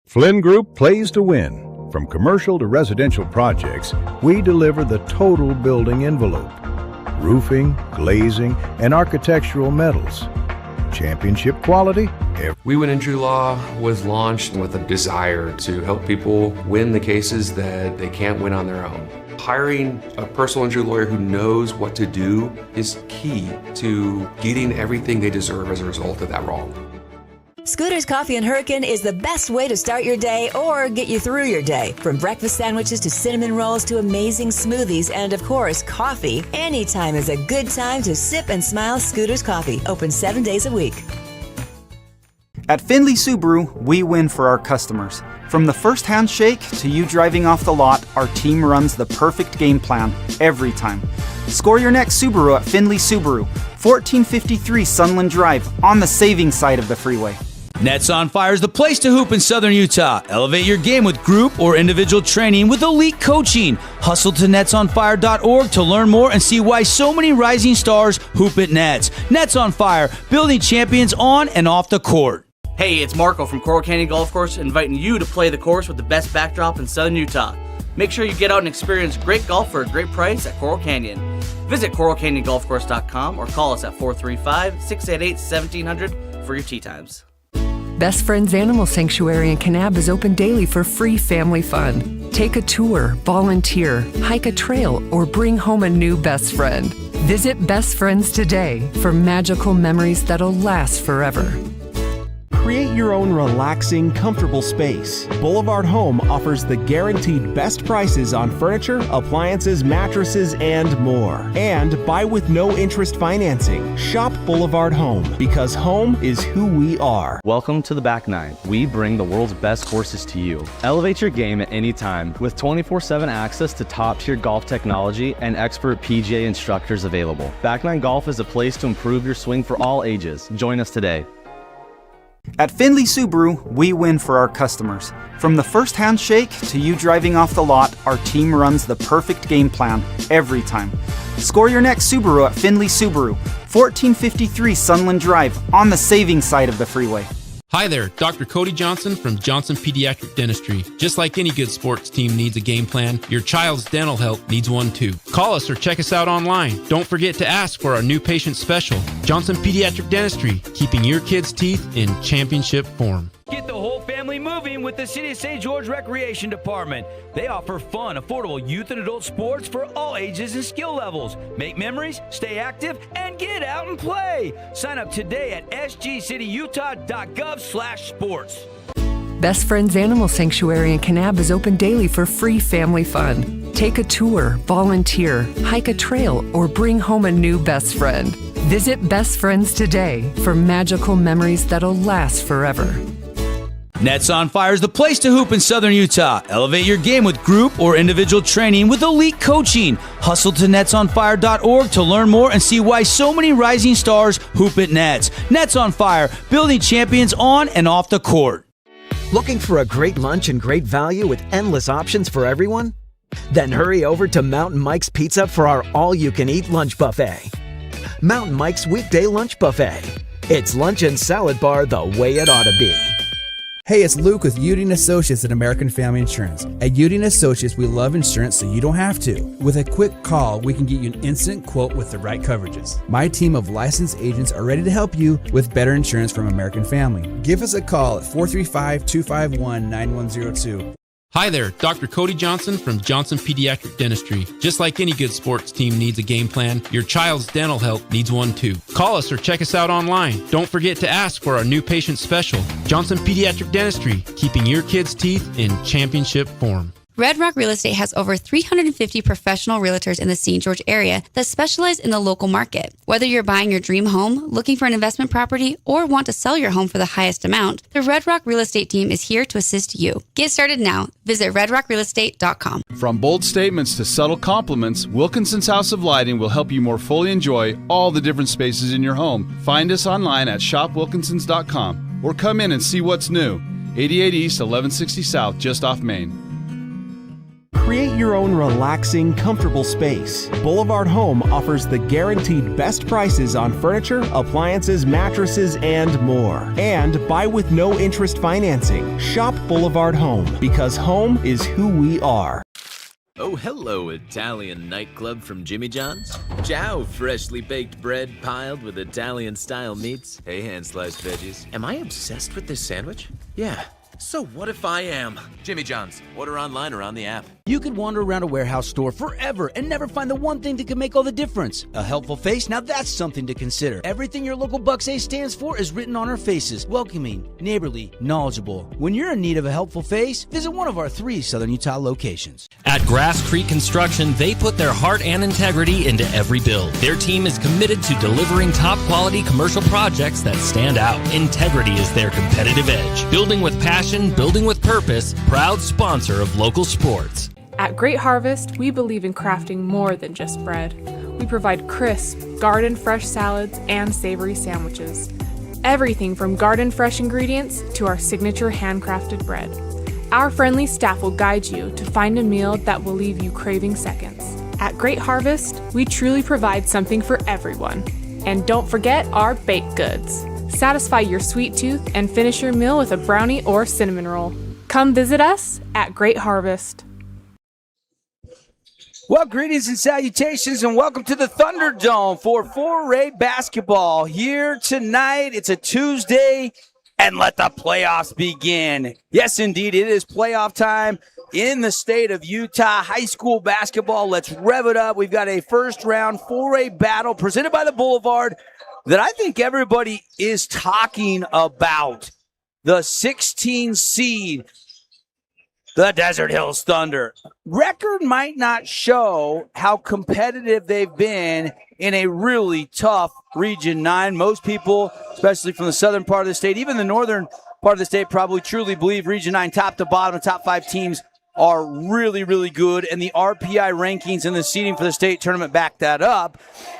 Flynn Group plays to win. From commercial to residential projects, we deliver the total building envelope. Roofing, glazing, and architectural metals. Championship quality. We Win Injury Law was launched with a desire to help people win the cases that they can't win on their own. Hiring a personal injury lawyer who knows what to do is key to getting everything they deserve as a result of that wrong. Scooter's Coffee and Hurricane is the best way to start your day or get you through your day. From breakfast sandwiches to cinnamon rolls to amazing smoothies and, of course, coffee. Anytime is a good time to sip and smile Scooter's Coffee. Open 7 days a week. At Findlay Subaru, we win for our customers. From the first handshake to you driving off the lot, our team runs the perfect game plan every time. Score your next Subaru at Findlay Subaru, 1453 Sunland Drive, on the saving side of the freeway. Nets on Fire is the place to hoop in Southern Utah. Elevate your game with group or individual training with elite coaching. Hustle to netsonfire.org to learn more and see why so many rising stars hoop at Nets. Nets on Fire, building champions on and off the court. Hey, it's Marco from Coral Canyon Golf Course, inviting you to play the course with the best backdrop in Southern Utah. Make sure you get out and experience great golf for a great price at Coral Canyon. Visit coralcanyongolfcourse.com or call us at 435-688-1700 for your tee times. Best Friends Animal Sanctuary in Kanab is open daily for free family fun. Take a tour, volunteer, hike a trail, or bring home a new best friend. Visit Best Friends today for magical memories that'll last forever. Create your own relaxing, comfortable space. Boulevard Home offers the guaranteed best prices on furniture, appliances, mattresses, and more. And buy with no interest financing. Shop Boulevard Home, because home is who we are. Welcome to the Back Nine. We bring the world's best courses to you. Elevate your game at any time with 24/7 access to top-tier golf technology and expert PGA instructors available. Back Nine Golf is a place to improve your swing for all ages. Join us today. At Findlay Subaru, we win for our customers. From the first handshake to you driving off the lot, our team runs the perfect game plan every time. Score your next Subaru at Findlay Subaru, 1453 Sunland Drive, on the saving side of the freeway. Hi there, Dr. Cody Johnson from Johnson Pediatric Dentistry. Just like any good sports team needs a game plan, your child's dental health needs one too. Call us or check us out online. Don't forget to ask for our new patient special. Johnson Pediatric Dentistry, keeping your kids' teeth in championship form. Get the whole family moving with the City of St. George Recreation Department. They offer fun, affordable youth and adult sports for all ages and skill levels. Make memories, stay active, and get out and play. Sign up today at sgcityutah.gov/sports. Best Friends Animal Sanctuary in Kanab is open daily for free family fun. Take a tour, volunteer, hike a trail, or bring home a new best friend. Visit Best Friends today for magical memories that'll last forever. Nets on Fire is the place to hoop in Southern Utah. Elevate your game with group or individual training with elite coaching. Hustle to netsonfire.org to learn more and see why so many rising stars hoop at Nets. Nets on Fire, building champions on and off the court. Looking for a great lunch and great value with endless options for everyone? Then hurry over to Mountain Mike's Pizza for our all-you-can-eat lunch buffet. Mountain Mike's Weekday Lunch Buffet. It's lunch and salad bar the way it ought to be. Hey, it's Luke with Udine Associates at American Family Insurance. At Udine Associates, we love insurance so you don't have to. With a quick call, we can get you an instant quote with the right coverages. My team of licensed agents are ready to help you with better insurance from American Family. Give us a call at 435-251-9102. Hi there, Dr. Cody Johnson from Johnson Pediatric Dentistry. Just like any good sports team needs a game plan, your child's dental health needs one too. Call us or check us out online. Don't forget to ask for our new patient special. Johnson Pediatric Dentistry, keeping your kids' teeth in championship form. Red Rock Real Estate has over 350 professional realtors in the St. George area that specialize in the local market. Whether you're buying your dream home, looking for an investment property, or want to sell your home for the highest amount, the Red Rock Real Estate team is here to assist you. Get started now. Visit redrockrealestate.com. From bold statements to subtle compliments, Wilkinson's House of Lighting will help you more fully enjoy all the different spaces in your home. Find us online at shopwilkinsons.com or come in and see what's new. 88 East, 1160 South, just off Main. Create your own relaxing, comfortable space. Boulevard Home offers the guaranteed best prices on furniture, appliances, mattresses, and more. And buy with no interest financing. Shop Boulevard Home, because home is who we are. Oh, hello, Italian nightclub from Jimmy John's. Ciao, freshly baked bread piled with Italian-style meats. Hey, hand-sliced veggies. Am I obsessed with this sandwich? Yeah. So what if I am? Jimmy John's. Order online or on the app. You could wander around a warehouse store forever and never find the one thing that could make all the difference. A helpful face? Now that's something to consider. Everything your local Bucks A stands for is written on our faces. Welcoming, neighborly, knowledgeable. When you're in need of a helpful face, visit one of our 3 Southern Utah locations. At Grass Creek Construction, they put their heart and integrity into every build. Their team is committed to delivering top-quality commercial projects that stand out. Integrity is their competitive edge. Building with passion, building with purpose, proud sponsor of local sports. At Great Harvest, we believe in crafting more than just bread. We provide crisp, garden-fresh salads and savory sandwiches. Everything from garden-fresh ingredients to our signature handcrafted bread. Our friendly staff will guide you to find a meal that will leave you craving seconds. At Great Harvest, we truly provide something for everyone. And don't forget our baked goods. Satisfy your sweet tooth and finish your meal with a brownie or cinnamon roll. Come visit us at Great Harvest. Well, greetings and salutations, and welcome to the Thunderdome for 4A basketball here tonight. It's a Tuesday, and let the playoffs begin. Yes, indeed, it is playoff time in the state of Utah. High school basketball, let's rev it up. We've got a first-round 4A battle presented by the Boulevard that I think everybody is talking about. The 16 seed, the Desert Hills Thunder. Record might not show how competitive they've been in a really tough Region 9. Most people, especially from the southern part of the state, even the northern part of the state, probably truly believe Region 9 top to bottom, the top 5 teams are really, really good, and the RPI rankings and the seeding for the state tournament back that up.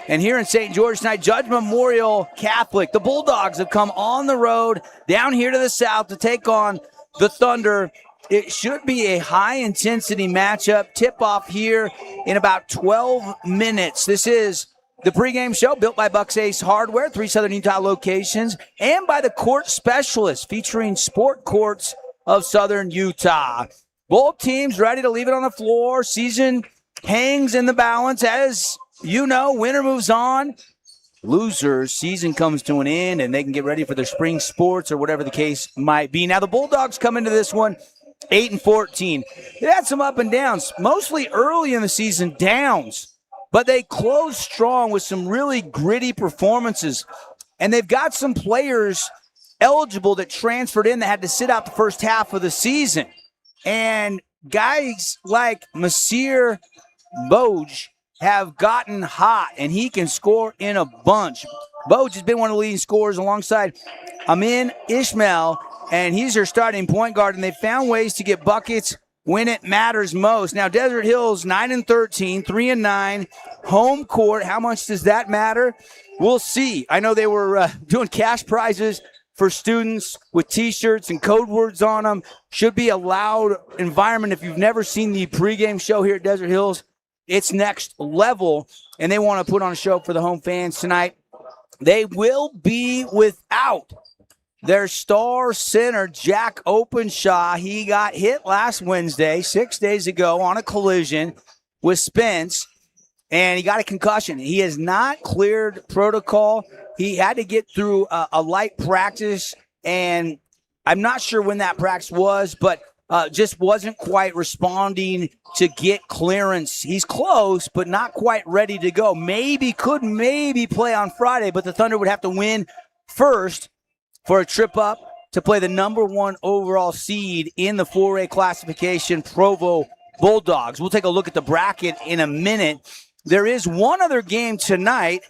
And here in St. George tonight, Judge Memorial Catholic, the Bulldogs have come on the road down here to the south to take on the Thunder. It should be a high-intensity matchup. Tip-off here in about 12 minutes. This is the pregame show built by Bucks Ace Hardware, 3 Southern Utah locations, and by the Court Specialists, featuring Sport Courts of Southern Utah. Both teams ready to leave it on the floor. Season hangs in the balance. As you know, winner moves on. Losers, season comes to an end, and they can get ready for their spring sports or whatever the case might be. Now, the Bulldogs come into this one 8-14. They had some up and downs, mostly early in the season, downs. But they closed strong with some really gritty performances. And they've got some players eligible that transferred in that had to sit out the first half of the season. And guys like Masir Boj have gotten hot, and he can score in a bunch. Boj has been one of the leading scorers alongside Amin Ishmael, and he's their starting point guard, and they found ways to get buckets when it matters most. Now, Desert Hills, 9-13, 3-9, home court. How much does that matter? We'll see. I know they were doing cash prizes for students with T-shirts and code words on them. Should be a loud environment. If you've never seen the pregame show here at Desert Hills, it's next level, and they want to put on a show for the home fans tonight. They will be without their star center, Jack Openshaw. He got hit last Wednesday, 6 days ago, on a collision with Spence, and he got a concussion. He has not cleared protocol. He had to get through a light practice, and I'm not sure when that practice was, but just wasn't quite responding to get clearance. He's close, but not quite ready to go. Could maybe play on Friday, but the Thunder would have to win first for a trip up to play the number 1 overall seed in the 4A classification, Provo Bulldogs. We'll take a look at the bracket in a minute. There is one other game tonight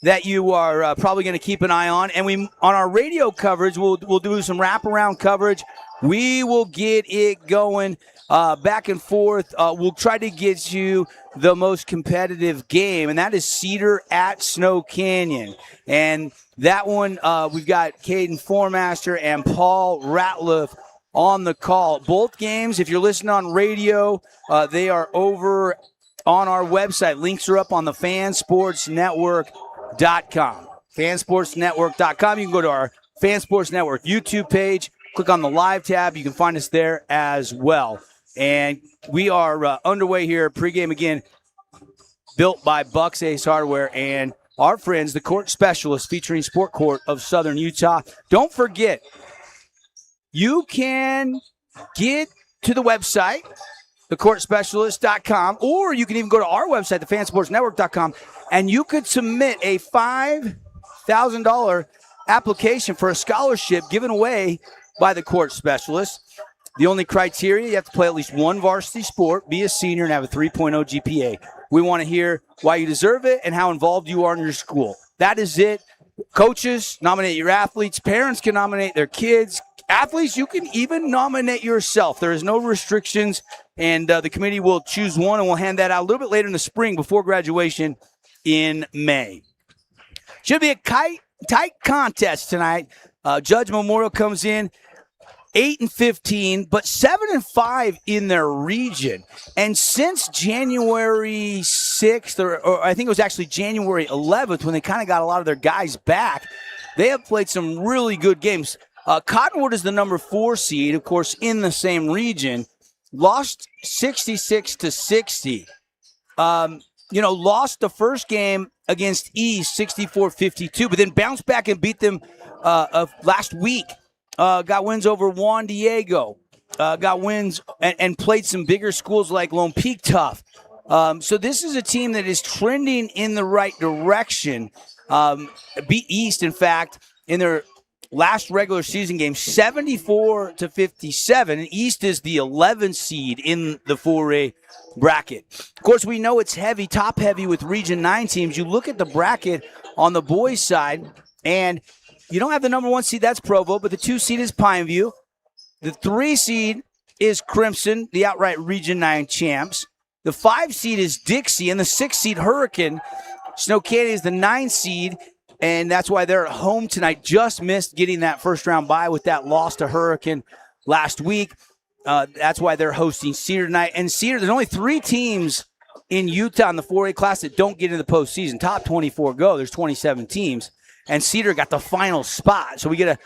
that you are probably going to keep an eye on. And on our radio coverage, we'll do some wraparound coverage. We will get it going back and forth. We'll try to get you the most competitive game, and that is Cedar at Snow Canyon. And that one, we've got Caden Formaster and Paul Ratliff on the call. Both games, if you're listening on radio, they are over on our website. Links are up on the fansportsnetwork.com. Fansportsnetwork.com. You can go to our Fan Sports Network YouTube page, click on the live tab. You can find us there as well. And we are underway here. Pregame again, built by Bucks Ace Hardware and our friends, the Court Specialists, featuring Sport Court of Southern Utah. Don't forget, you can get to the website, thecourtspecialist.com, or you can even go to our website, thefansportsnetwork.com, and you could submit a $5,000 application for a scholarship given away by the Court Specialist. The only criteria, you have to play at least one varsity sport, be a senior, and have a 3.0 GPA. We want to hear why you deserve it and how involved you are in your school. That is it. Coaches, nominate your athletes. Parents can nominate their kids. Athletes, you can even nominate yourself. There is no restrictions, and the committee will choose one, and we'll hand that out a little bit later in the spring before graduation in May. Should be a tight contest tonight. Judge Memorial comes in 8-15, but 7-5 in their region. And since January 6th, or I think it was actually January 11th, when they kind of got a lot of their guys back, they have played some really good games. Cottonwood is the number 4 seed, of course, in the same region. Lost 66-60. Lost the first game against East 64-52, but then bounced back and beat them last week. Got wins over Juan Diego. Got wins and played some bigger schools like Lone Peak tough. So this is a team that is trending in the right direction. Beat East, in fact, in their last regular season game, 74-57. And East is the 11th seed in the 4A bracket. Of course, we know it's heavy, top heavy with Region 9 teams. You look at the bracket on the boys' side, and you don't have the number 1 seed, that's Provo, but the 2 seed is Pineview. The 3 seed is Crimson, the outright Region 9 champs. The 5 seed is Dixie, and the 6 seed Hurricane. Snow Canyon is the 9 seed, and that's why they're at home tonight. Just missed getting that first-round bye with that loss to Hurricane last week. That's why they're hosting Cedar tonight. And Cedar, there's only 3 teams in Utah in the 4A class that don't get into the postseason. Top 24 go. There's 27 teams. And Cedar got the final spot. So we get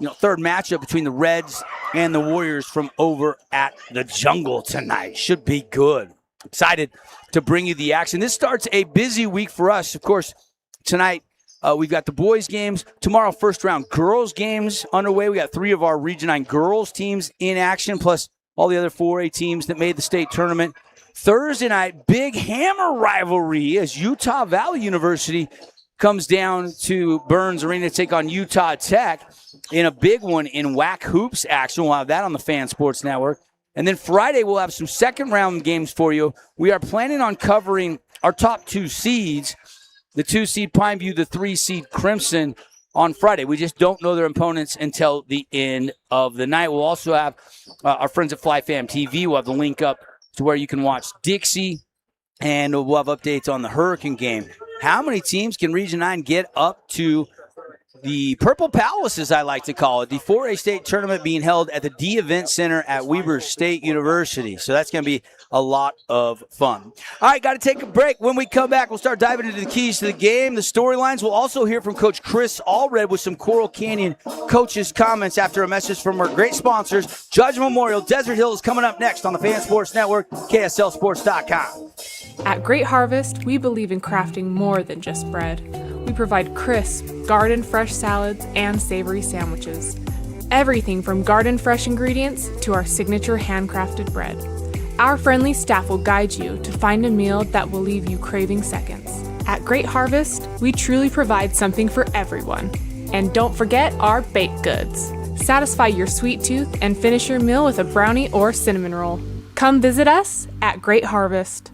a third matchup between the Reds and the Warriors from over at the Jungle tonight. Should be good. Excited to bring you the action. This starts a busy week for us. Of course, tonight we've got the boys games. Tomorrow, first round girls games underway. We got 3 of our Region 9 girls teams in action, plus all the other 4A teams that made the state tournament. Thursday night, big hammer rivalry as Utah Valley University comes down to Burns Arena to take on Utah Tech in a big one in WAC Hoops action. We'll have that on the Fan Sports Network. And then Friday, we'll have some second-round games for you. We are planning on covering our top 2 seeds, the 2 seed Pineview, the 3 seed Crimson, on Friday. We just don't know their opponents until the end of the night. We'll also have our friends at FlyFam TV. We'll have the link up to where you can watch Dixie, and we'll have updates on the Hurricane game. How many teams can Region 9 get up to the Purple Palace, as I like to call it, the 4A state tournament being held at the D Event Center at Weber State University. So that's going to be a lot of fun. All right, got to take a break. When we come back, we'll start diving into the keys to the game, the storylines. We'll also hear from Coach Chris Allred with some Coral Canyon coaches' comments after a message from our great sponsors. Judge Memorial, Desert Hill is coming up next on the Fan Sports Network, KSLSports.com. At Great Harvest, we believe in crafting more than just bread. We provide crisp, garden-fresh salads and savory sandwiches. Everything from garden-fresh ingredients to our signature handcrafted bread. Our friendly staff will guide you to find a meal that will leave you craving seconds. At Great Harvest, we truly provide something for everyone. And don't forget our baked goods. Satisfy your sweet tooth and finish your meal with a brownie or cinnamon roll. Come visit us at Great Harvest.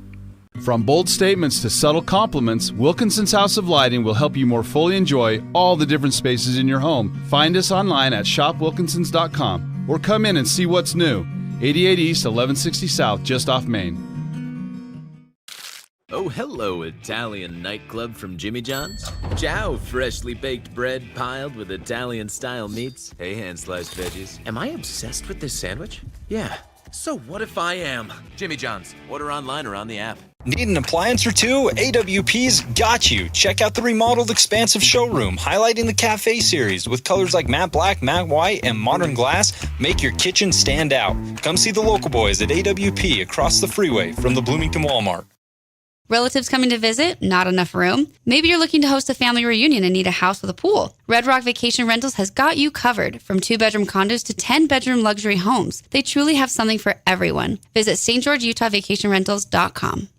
From bold statements to subtle compliments, Wilkinson's House of Lighting will help you more fully enjoy all the different spaces in your home. Find us online at shopwilkinsons.com or come in and see what's new. 88 East, 1160 South, just off Main. Oh, hello, Italian nightclub from Jimmy John's. Ciao, freshly baked bread piled with Italian-style meats. Hey, hand-sliced veggies. Am I obsessed with this sandwich? Yeah. So what if I am? Jimmy John's. Order online or on the app. Need an appliance or two? AWP's got you. Check out the remodeled expansive showroom, highlighting the cafe series with colors like matte black, matte white, and modern glass. Make your kitchen stand out. Come see the local boys at AWP across the freeway from the Bloomington Walmart. Relatives coming to visit? Not enough room? Maybe you're looking to host a family reunion and need a house with a pool. Red Rock Vacation Rentals has got you covered. From 2-bedroom condos to 10-bedroom luxury homes, they truly have something for everyone. Visit stgeorgeutahvacationrentals.com.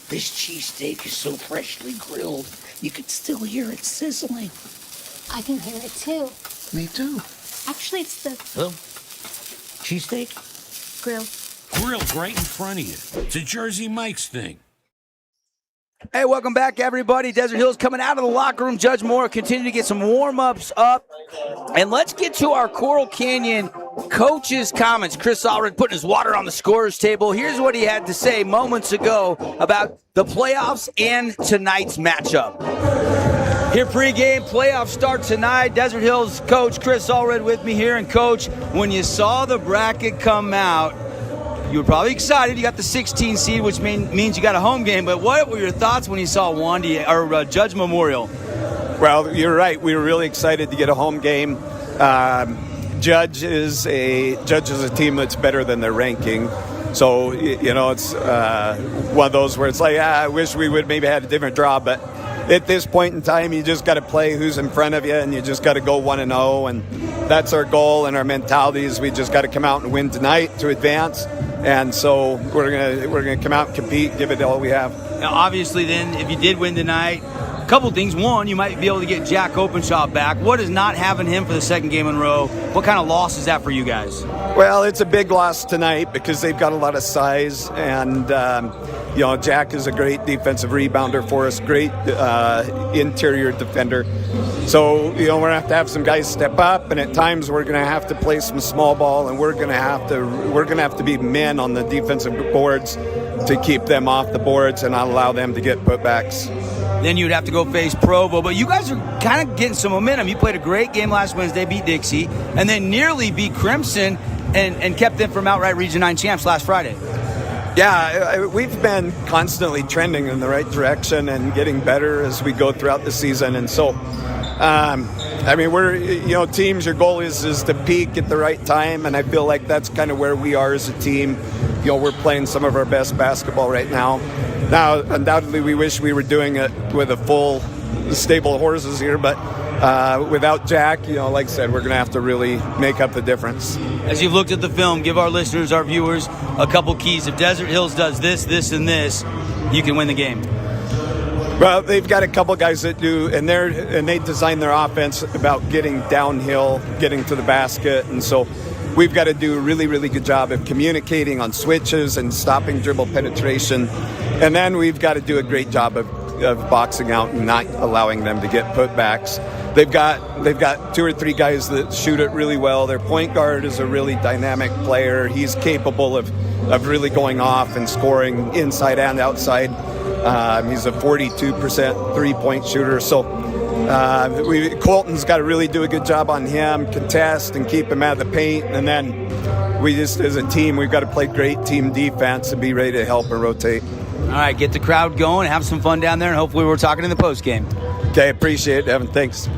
This cheesesteak is so freshly grilled, you can still hear it sizzling. I can hear it too. Me too. Actually, it's the Oh, cheesesteak? grill. Grilled right in front of you. It's a Jersey Mike's thing. Hey, welcome back, everybody. Desert Hills coming out of the locker room. Judge Moore continue to get some warm-ups up. And let's get to our Coral Canyon coaches' comments. Chris Allred putting his water on the scorer's table. Here's what he had to say moments ago about the playoffs and tonight's matchup. Here pregame, playoffs start tonight. Desert Hills coach Chris Allred with me here. And, Coach, when you saw the bracket come out, you were probably excited. You got the 16 seed, which means you got a home game. But what were your thoughts when you saw Judge Memorial? Well, you're right. We were really excited to get a home game. Judge is a team that's better than their ranking. So, it's one of those where it's like, I wish we would maybe had a different draw. But at this point in time, you just got to play who's in front of you, and you just got to go 1-0. And that's our goal, and our mentality is we just got to come out and win tonight to advance. And so we're gonna come out and compete, give it all we have. Now, obviously, then, if you did win tonight, a couple things. One, you might be able to get Jack Openshaw back. What is not having him for the second game in a row? What kind of loss is that for you guys? Well, it's a big loss tonight because they've got a lot of size, and Jack is a great defensive rebounder for us, great interior defender. So, we're going to have some guys step up, and at times we're going to have to play some small ball, and we're going to have to be men on the defensive boards to keep them off the boards and not allow them to get putbacks. Then you'd have to go face Provo. But you guys are kind of getting some momentum. You played a great game last Wednesday, beat Dixie, and then nearly beat Crimson and kept them from outright Region 9 champs last Friday. Yeah, we've been constantly trending in the right direction and getting better as we go throughout the season. And so, we're, teams, your goal is to peak at the right time. And I feel like that's kind of where we are as a team. We're playing some of our best basketball right now. Now, undoubtedly, we wish we were doing it with a full stable of horses here, but without Jack, like I said, we're going to have to really make up the difference. As you've looked at the film, give our listeners, our viewers, a couple keys. If Desert Hills does this, this, and this, you can win the game. Well, they've got a couple guys that do, and they design their offense about getting downhill, getting to the basket, and so we've got to do a really, really good job of communicating on switches and stopping dribble penetration, and then we've got to do a great job of boxing out and not allowing them to get putbacks. They've got 2 or 3 guys that shoot it really well. Their point guard is a really dynamic player. He's capable of really going off and scoring inside and outside. He's a 42% three-point shooter. So Colton's got to really do a good job on him, contest and keep him out of the paint. And then we just, as a team, we've got to play great team defense and be ready to help and rotate. All right, get the crowd going, have some fun down there, and hopefully we're talking in the post game. Okay, appreciate it, Evan. Thanks.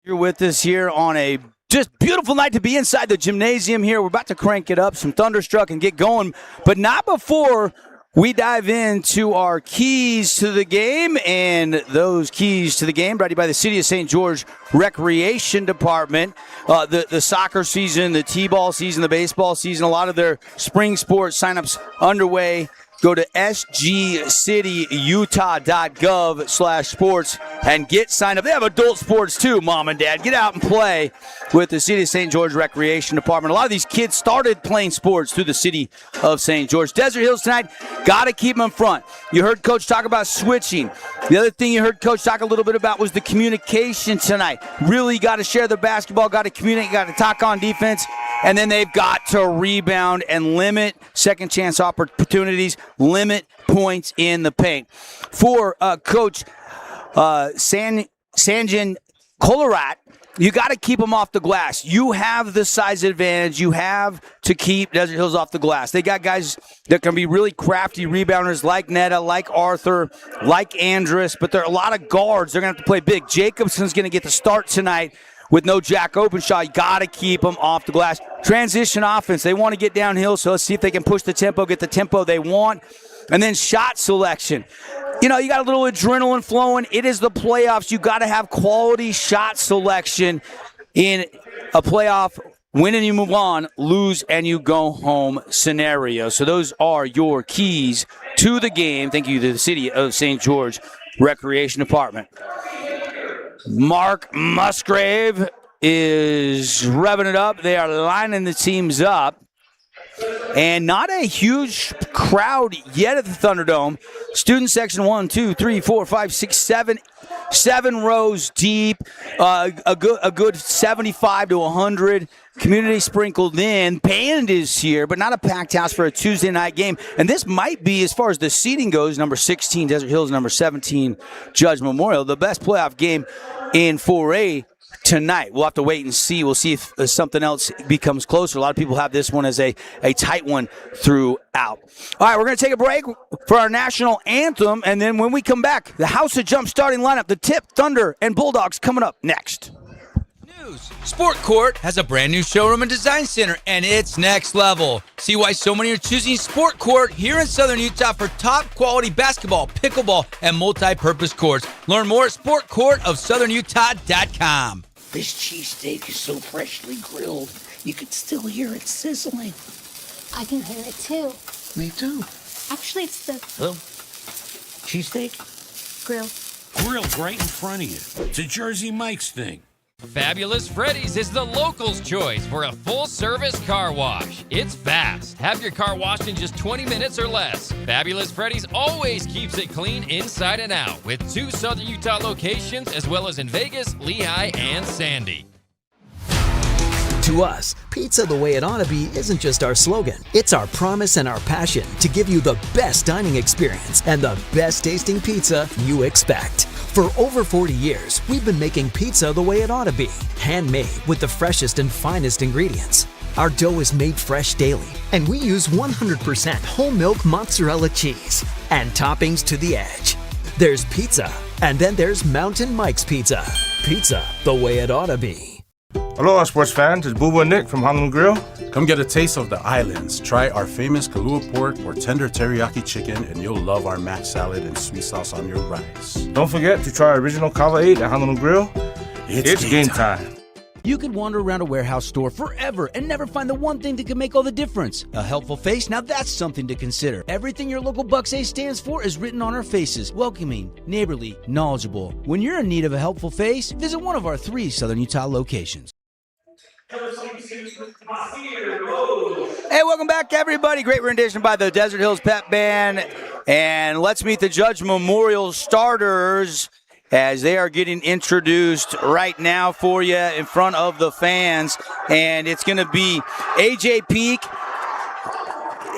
You're with us here on a just beautiful night to be inside the gymnasium here. We're about to crank it up, some Thunderstruck, and get going, but not before we dive into our keys to the game. And those keys to the game brought to you by the City of St. George Recreation Department. The soccer season, the t-ball season, the baseball season, a lot of their spring sports signups underway Go to sgcityutah.gov/sports and get signed up. They have adult sports too, Mom and Dad. Get out and play with the City of St. George Recreation Department. A lot of these kids started playing sports through the City of St. George. Desert Hills tonight, got to keep them in front. You heard Coach talk about switching. The other thing you heard Coach talk a little bit about was the communication tonight. Really got to share the basketball, got to communicate, got to talk on defense. And then they've got to rebound and limit second chance opportunities, limit points in the paint. For Coach Sanjan Kolarat, you got to keep them off the glass. You have the size advantage. You have to keep Desert Hills off the glass. They got guys that can be really crafty rebounders like Netta, like Arthur, like Andrus, but there are a lot of guards. They're going to have to play big. Jacobson's going to get the start tonight. With no Jack Openshaw, you got to keep them off the glass. Transition offense, they want to get downhill, so let's see if they can push the tempo, get the tempo they want. And then shot selection. You know, you got a little adrenaline flowing. It is the playoffs. You got to have quality shot selection in a playoff. Win and you move on, lose and you go home scenario. So those are your keys to the game. Thank you to the City of St. George Recreation Department. Mark Musgrave is revving it up. They are lining the teams up. And not a huge crowd yet at the Thunderdome. Student section 1, 2, 3, 4, 5, 6, 7. 7 rows deep. A good 75 to 100. Community sprinkled in. Band is here, but not a packed house for a Tuesday night game. And this might be, as far as the seating goes, number 16 Desert Hills, number 17 Judge Memorial, the best playoff game in 4A tonight. We'll have to wait and see. We'll see if something else becomes closer. A lot of people have this one as a tight one throughout. All right, we're going to take a break for our national anthem, and then when we come back, the House of Jump starting lineup, the Tip, Thunder, and Bulldogs coming up next. Sport Court has a brand new showroom and design center, and it's next level. See why so many are choosing Sport Court here in Southern Utah for top quality basketball, pickleball, and multi-purpose courts. Learn more at sportcourtofsouthernutah.com. This cheesesteak is so freshly grilled, you could still hear it sizzling. I can hear it too. Me too. Actually, it's the Oh, cheesesteak? grill. Grilled right in front of you. It's a Jersey Mike's thing. Fabulous Freddy's is the locals' choice for a full-service car wash. It's fast. Have your car washed in just 20 minutes or less. Fabulous Freddy's always keeps it clean inside and out with 2 Southern Utah locations as well as in Vegas, Lehigh, and Sandy. To us, pizza the way it ought to be isn't just our slogan. It's our promise and our passion to give you the best dining experience and the best tasting pizza you expect. For over 40 years, we've been making pizza the way it ought to be, handmade with the freshest and finest ingredients. Our dough is made fresh daily, and we use 100% whole milk mozzarella cheese and toppings to the edge. There's pizza, and then there's Mountain Mike's Pizza. Pizza the way it ought to be. Aloha, sports fans. It's Boo and Nick from Honolulu Grill. Come get a taste of the islands. Try our famous Kalua pork or tender teriyaki chicken, and you'll love our mac salad and sweet sauce on your rice. Don't forget to try our original Kava 8 at Honolulu Grill. It's game time. You could wander around a warehouse store forever and never find the one thing that can make all the difference. A helpful face? Now that's something to consider. Everything your local Bucks A stands for is written on our faces. Welcoming, neighborly, knowledgeable. When you're in need of a helpful face, visit one of our 3 Southern Utah locations. Hey, welcome back, everybody. Great rendition by the Desert Hills Pep Band. And let's meet the Judge Memorial starters as they are getting introduced right now for you in front of the fans. And it's going to be A.J. Peak,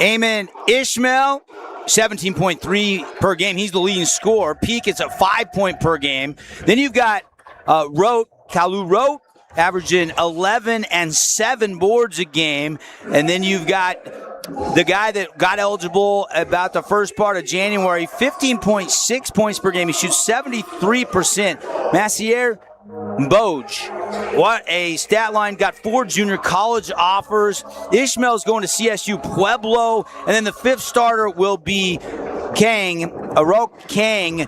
Eamon Ishmael, 17.3 per game. He's the leading scorer. Peak is at 5 point per game. Then you've got Kalu Rote, averaging 11 and 7 boards a game. And then you've got the guy that got eligible about the first part of January, 15.6 points per game. He shoots 73%. Massier Boj, what a stat line. Got 4 junior college offers. Ishmael's going to CSU Pueblo. And then the 5th starter will be Arok Kang.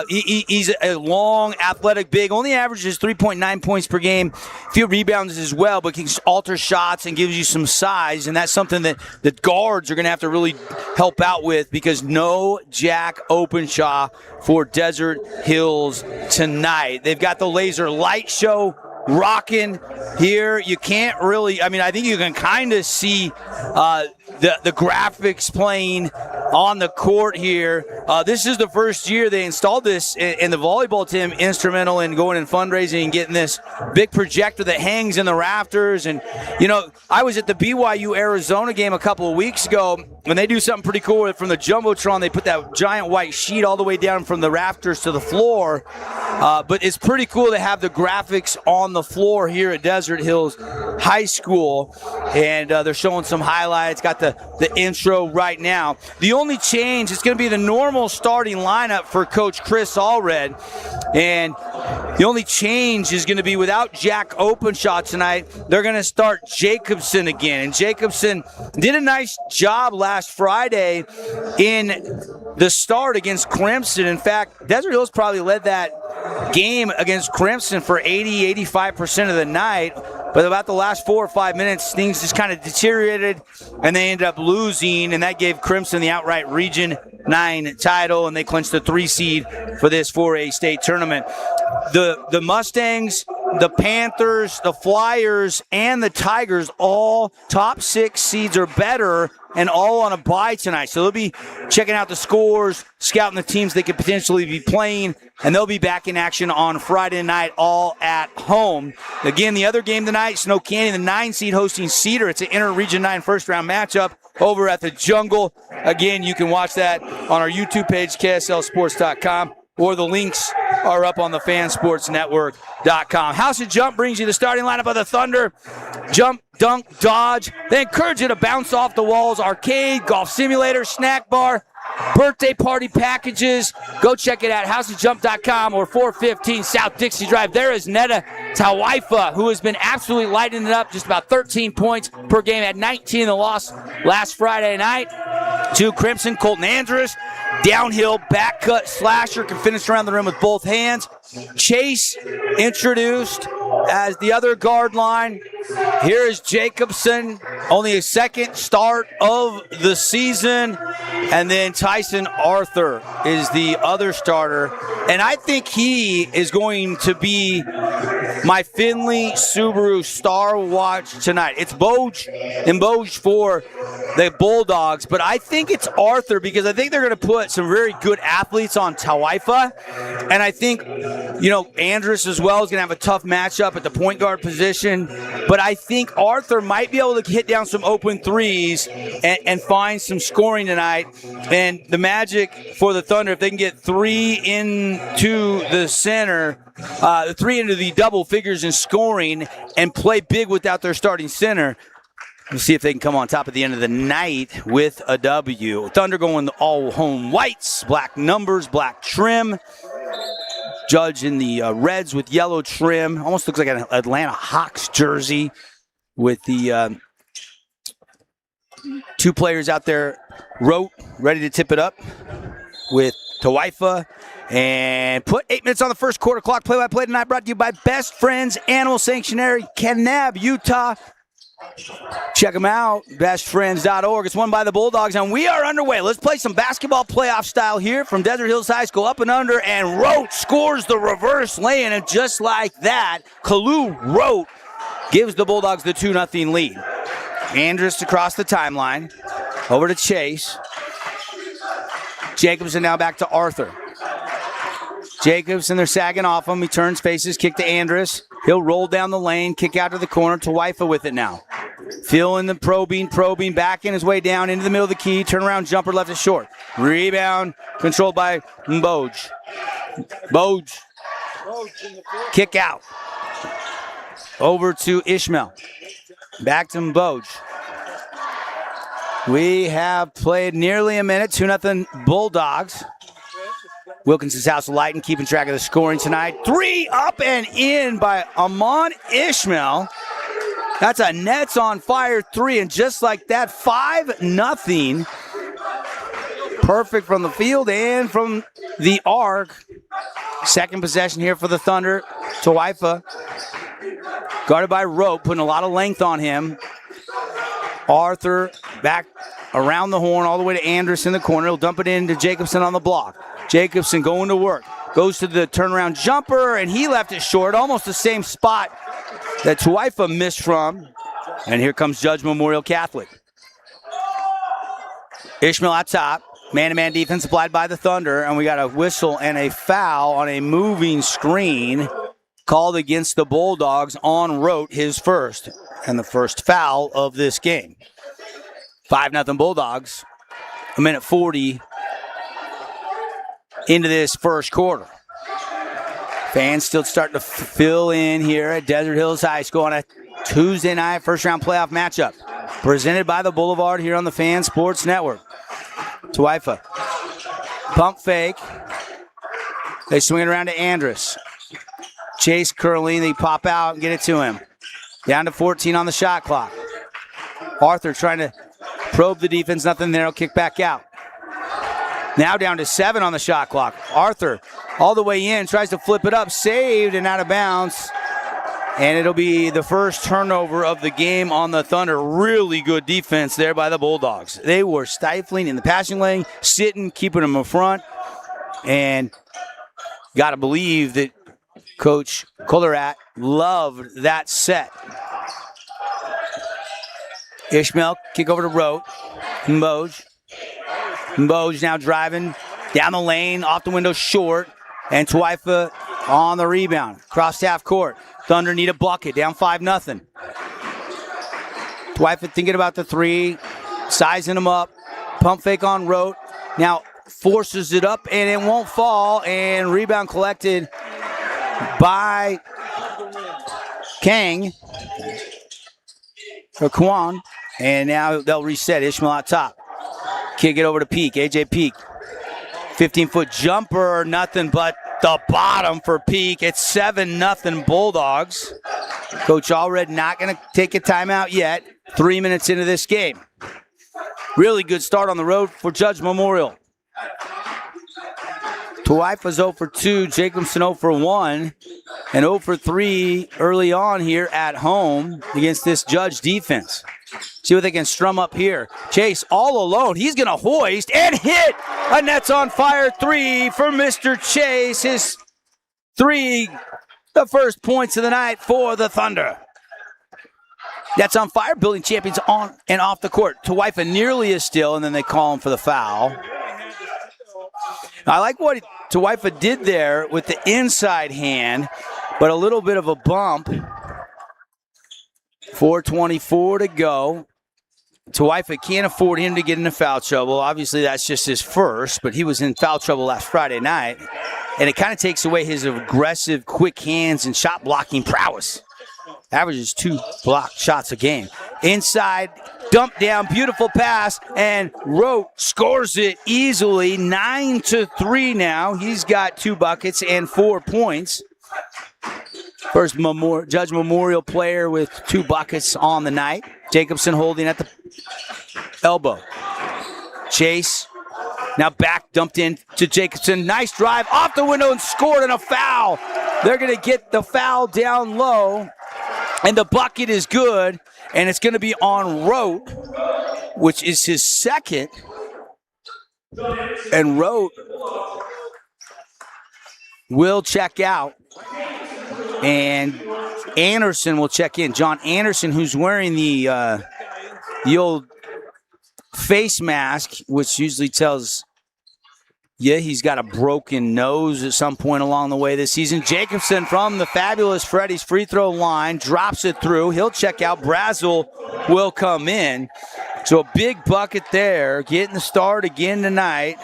He's a long, athletic big. Only averages 3.9 points per game. Few rebounds as well, but can alter shots and gives you some size. And that's something that the guards are going to have to really help out with, because no Jack Openshaw for Desert Hills tonight. They've got the laser light show rocking here. You can't really, I think you can kind of see the graphics playing on the court here. This is the first year they installed this, and the volleyball team instrumental in going and fundraising and getting this big projector that hangs in the rafters. And, I was at the BYU Arizona game a couple of weeks ago, and they do something pretty cool from the Jumbotron. They put that giant white sheet all the way down from the rafters to the floor. But it's pretty cool to have the graphics on the floor here at Desert Hills High School. And they're showing some highlights. Got the intro right now. The only change is going to be the normal starting lineup for Coach Chris Allred. And the only change is going to be without Jack Openshaw tonight. They're going to start Jacobson again. And Jacobson did a nice job last Friday in the start against Crimson. In fact, Desert Hills probably led that game against Crimson for 80-85% of the night. But about the last 4 or 5 minutes, things just kind of deteriorated, and they ended up losing, and that gave Crimson the outright Region 9 title, and they clinched the 3 seed for this 4A state tournament. The Mustangs, the Panthers, the Flyers, and the Tigers, all top 6 seeds or better, and all on a bye tonight. So they'll be checking out the scores, scouting the teams they could potentially be playing, and they'll be back in action on Friday night, all at home. Again, the other game tonight, Snow Canyon, the 9 seed hosting Cedar. It's an inter-Region 9 first-round matchup over at the Jungle. Again, you can watch that on our YouTube page, KSLSports.com, or the links are up on the fansportsnetwork.com. House of Jump brings you the starting lineup of the Thunder. Jump, dunk, dodge. They encourage you to bounce off the walls. Arcade, golf simulator, snack bar, birthday party packages. Go check it out, houseofjump.com or 415 South Dixie Drive. There is Netta Tawaifa, who has been absolutely lighting it up, just about 13 points per game, had 19 in the loss last Friday night to Crimson. Colton Andrus, downhill, back cut slasher, can finish around the rim with both hands. Chase introduced as the other guard line. Here is Jacobson, only a second start of the season. And then Tyson Arthur is the other starter. And I think he is going to be my Findlay Subaru Star Watch tonight. It's Boj and Boj for the Bulldogs, but I think it's Arthur because I think they're going to put some very good athletes on Tawaifa. And I think, Andrus as well is going to have a tough matchup at the point guard position. But I think Arthur might be able to hit down some open threes and find some scoring tonight. And the magic for the Thunder, if they can get 3 into the center, 3 into the double figures in scoring and play big without their starting center, we'll see if they can come on top at the end of the night with a W. Thunder going all home whites, black numbers, black trim. Judge in the reds with yellow trim. Almost looks like an Atlanta Hawks jersey with the 2 players out there. Rote, ready to tip it up with Tawaifa. And put 8 minutes on the first quarter clock. Play-by-play tonight brought to you by Best Friends Animal Sanctuary, Kanab, Utah. Check them out, bestfriends.org. It's won by the Bulldogs, and we are underway. Let's play some basketball playoff style here from Desert Hills High School. Up and under, and Rote scores the reverse lay-in, and just like that, Kalu Rote gives the Bulldogs the 2-0 lead. Andrus across the timeline, over to Chase. Jacobson now back to Arthur. Jacobson, they're sagging off him. He turns, faces, kick to Andrus. He'll roll down the lane, kick out to the corner. Tawaifa with it now. Feeling the probing, backing his way down into the middle of the key. Turnaround jumper left it short. Rebound controlled by Boj. Boj. Kick out. Over to Ishmael. Back to Boj. We have played nearly a minute. 2-0 Bulldogs. Wilkinson's House of Lighting keeping track of the scoring tonight. 3 up and in by Amon Ishmael. That's a Nets on fire 3, and just like that, 5-0. Perfect from the field and from the arc. Second possession here for the Thunder. Tawaifa, guarded by Rope, putting a lot of length on him. Arthur back around the horn all the way to Andrus in the corner. He'll dump it into Jacobson on the block. Jacobson going to work. Goes to the turnaround jumper, and he left it short. Almost the same spot that Tuifa missed from. And here comes Judge Memorial Catholic. Ishmael out top. Man-to-man defense applied by the Thunder, and we got a whistle and a foul on a moving screen called against the Bulldogs on Rote, his first, and the first foul of this game. 5-0 Bulldogs, a minute 40 into this first quarter. Fans still starting to fill in here at Desert Hills High School on a Tuesday night first-round playoff matchup, presented by the Boulevard here on the Fan Sports Network. Tuifa, pump fake. They swing it around to Andrus. Chase curling, they pop out and get it to him. Down to 14 on the shot clock. Arthur trying to probe the defense, nothing there, he'll kick back out. Now down to 7 on the shot clock. Arthur all the way in, tries to flip it up, saved and out of bounds. And it'll be the first turnover of the game on the Thunder. Really good defense there by the Bulldogs. They were stifling in the passing lane, sitting, keeping them in front. And got to believe that Coach Kollarat loved that set. Ishmael, kick over to Rote. Mboj. Mboj now driving down the lane, off the window short. And Tuifa on the rebound. Cross half court. Thunder need a bucket, down 5-0. Tuifa thinking about the three, sizing them up. Pump fake on Rote. Now forces it up, and it won't fall. And rebound collected by Kang. Or Kwan. And now they'll reset. Ishmael out top. Kick it over to Peak. AJ Peak. 15-foot jumper, nothing but the bottom for Peak. It's 7-0 Bulldogs. Coach Allred not going to take a timeout yet. 3 minutes into this game. Really good start on the road for Judge Memorial. Tuifa's 0 for 2, Jacobson 0 for 1, and 0 for 3 early on here at home against this Judge defense. See what they can strum up here. Chase all alone. He's going to hoist and hit a Nets on Fire 3 for Mr. Chase. His 3, the first points of the night for the Thunder. Nets on Fire, building champions on and off the court. Tuifa nearly is still, and then they call him for the foul. I like what Tuifa did there with the inside hand, but a little bit of a bump. 4:24 to go. Tuifa can't afford him to get into foul trouble. Obviously, that's just his first, but he was in foul trouble last Friday night, and it kind of takes away his aggressive, quick hands and shot blocking prowess. Averages 2 blocked shots a game. Inside, dump down, beautiful pass, and Rote scores it easily. 9-3 now. He's got 2 buckets and 4 points. First Judge Memorial player with 2 buckets on the night. Jacobson holding at the elbow. Chase now back, dumped in to Jacobson. Nice drive off the window and scored, and a foul. They're going to get the foul down low, and the bucket is good, and it's going to be on Rote, which is his second. And Rote will check out. And Anderson will check in. John Anderson, who's wearing the old face mask, which usually tells you he's got a broken nose at some point along the way this season. Jacobson from the fabulous Freddy's free throw line drops it through. He'll check out. Brazel will come in. So a big bucket there, getting the start again tonight.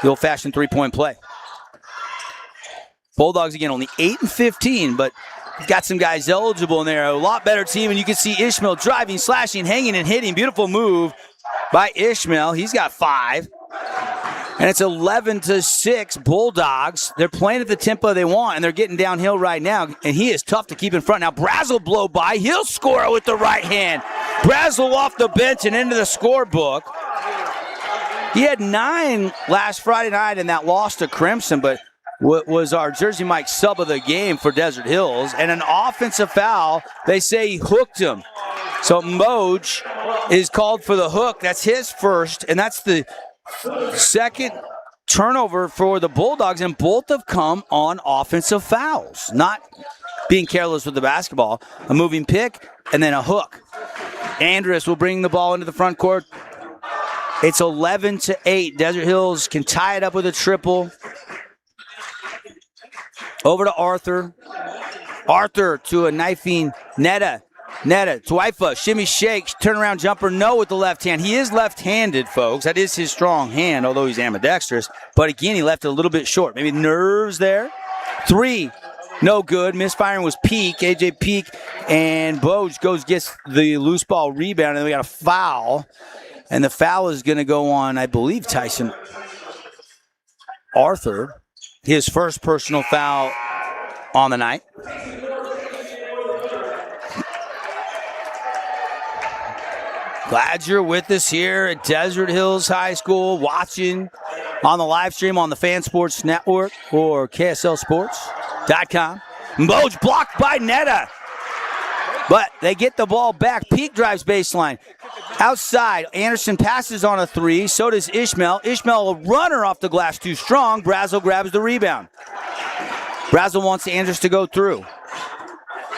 The old-fashioned three-point play. Bulldogs, again, only 8-15, but got some guys eligible in there. A lot better team, and you can see Ishmael driving, slashing, hanging, and hitting. Beautiful move by Ishmael. He's got 5. And it's 11-6 Bulldogs. They're playing at the tempo they want, and they're getting downhill right now, and he is tough to keep in front. Now, Brazel blow by. He'll score with the right hand. Brazel off the bench and into the scorebook. He had 9 last Friday night in that loss to Crimson, but was our Jersey Mike sub of the game for Desert Hills. And an offensive foul, they say he hooked him. So Mboj is called for the hook. That's his first, and that's the second turnover for the Bulldogs, and both have come on offensive fouls. Not being careless with the basketball. A moving pick, and then a hook. Andrus will bring the ball into the front court. It's 11-8. Desert Hills can tie it up with a triple. Over to Arthur. Arthur to a knifing Netta. Twifa, shimmy shake, turnaround jumper, no with the left hand. He is left-handed, folks. That is his strong hand, although he's ambidextrous. But again, he left it a little bit short. Maybe nerves there. 3, no good. Misfiring was Peak, AJ Peak, and Boj gets the loose ball rebound, and we got a foul. And the foul is going to go on, I believe, Tyson Arthur. His first personal foul on the night. Glad you're with us here at Desert Hills High School, watching on the live stream on the Fan Sports Network or KSLSports.com. Boj blocked by Netta. But they get the ball back. Peak drives baseline. Outside, Anderson passes on a 3. So does Ishmael. Ishmael, a runner off the glass, too strong. Brazel grabs the rebound. Brazel wants Andrus to go through.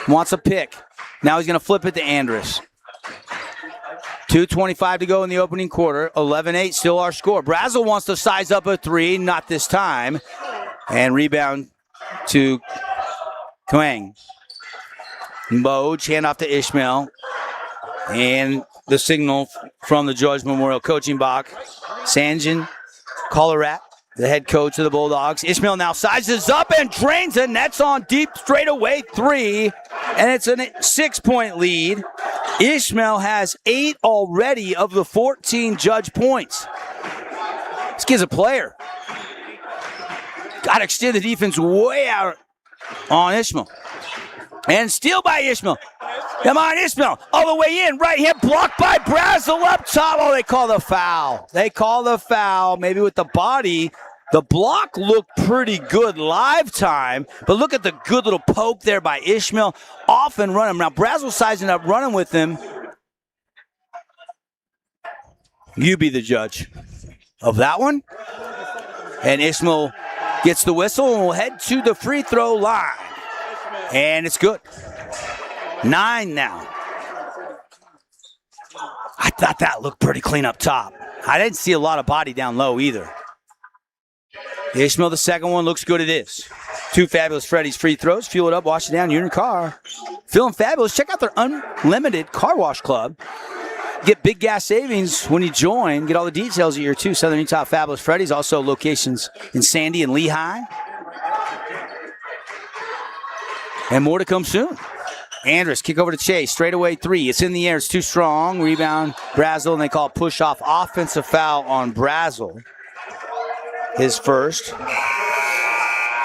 Wants a pick. Now he's going to flip it to Andrus. 2:25 to go in the opening quarter. 11-8, still our score. Brazel wants to size up a 3. Not this time. And rebound to Kwang. Boj, hand off to Ishmael. And the signal from the George Memorial coaching box. Sanjin Collerat, the head coach of the Bulldogs. Ishmael now sizes up and drains it. Nets on deep straightaway 3. And it's a 6-point lead. Ishmael has 8 already of the 14 Judge points. This kid's a player. Got to extend the defense way out on Ishmael. And steal by Ishmael. Come on, Ishmael. All the way in. Right hand blocked by Brazel up top. Oh, they call the foul. Maybe with the body. The block looked pretty good live time. But look at the good little poke there by Ishmael. Off and running. Now, Brazel sizing up, running with him. You be the judge of that one. And Ishmael gets the whistle and will head to the free throw line. And it's good. 9 now. I thought that looked pretty clean up top. I didn't see a lot of body down low either. Ishmael, the second one, looks good it is. 2 Fabulous Freddy's free throws. Fuel it up, wash it down, you're in your car. Feeling fabulous. Check out their unlimited car wash club. Get big gas savings when you join. Get all the details at your 2 Southern Utah Fabulous Freddy's. Also locations in Sandy and Lehigh. And more to come soon. Andrus, kick over to Chase. Straightaway 3. It's in the air. It's too strong. Rebound, Brazel, and they call push-off offensive foul on Brazel. His first.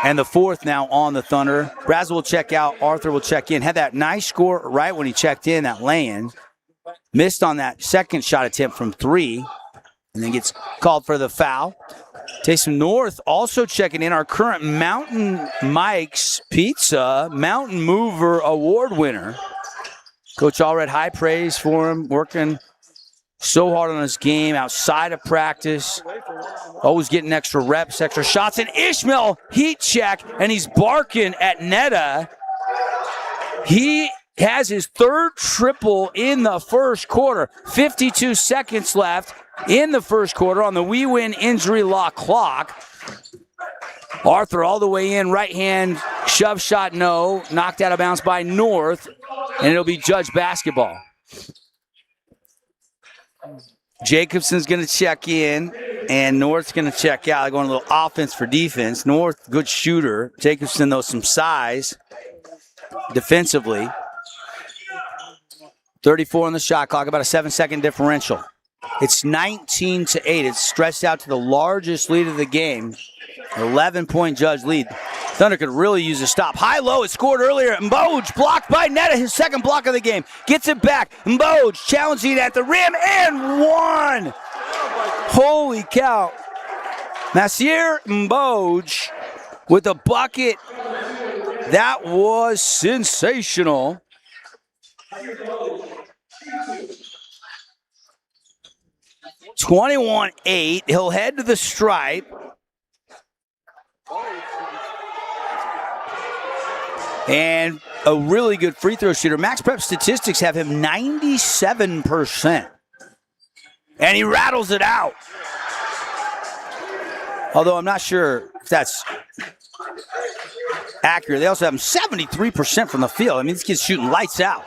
And the 4th now on the Thunder. Brazel will check out. Arthur will check in. Had that nice score right when he checked in, that lay-in. Missed on that second shot attempt from 3. And then gets called for the foul. Taysom North also checking in, our current Mountain Mike's Pizza Mountain Mover Award winner. Coach Allred, high praise for him, working so hard on his game outside of practice. Always getting extra reps, extra shots. And Ishmael, heat check, and he's barking at Netta. He has his 3rd triple in the first quarter. 52 seconds left in the first quarter on the We Win injury law clock. Arthur all the way in, right hand shove shot, no. Knocked out of bounds by North, and it'll be Judge basketball. Jacobson's going to check in, and North's going to check out. They're going a little offense for defense. North, good shooter. Jacobson, though, some size defensively. 34 on the shot clock, about a 7-second differential. It's 19-8. It's stretched out to the largest lead of the game. 11-point Judge lead. Thunder could really use a stop. High-low, it scored earlier. Mboj blocked by Netta, his 2nd block of the game. Gets it back. Mboj challenging at the rim and 1. Holy cow. Nasir Mboj with a bucket. That was sensational. 21-8. He'll head to the stripe. And a really good free throw shooter. Max Prep statistics have him 97%. And he rattles it out. Although I'm not sure if that's accurate. They also have him 73% from the field. I mean, this kid's shooting lights out.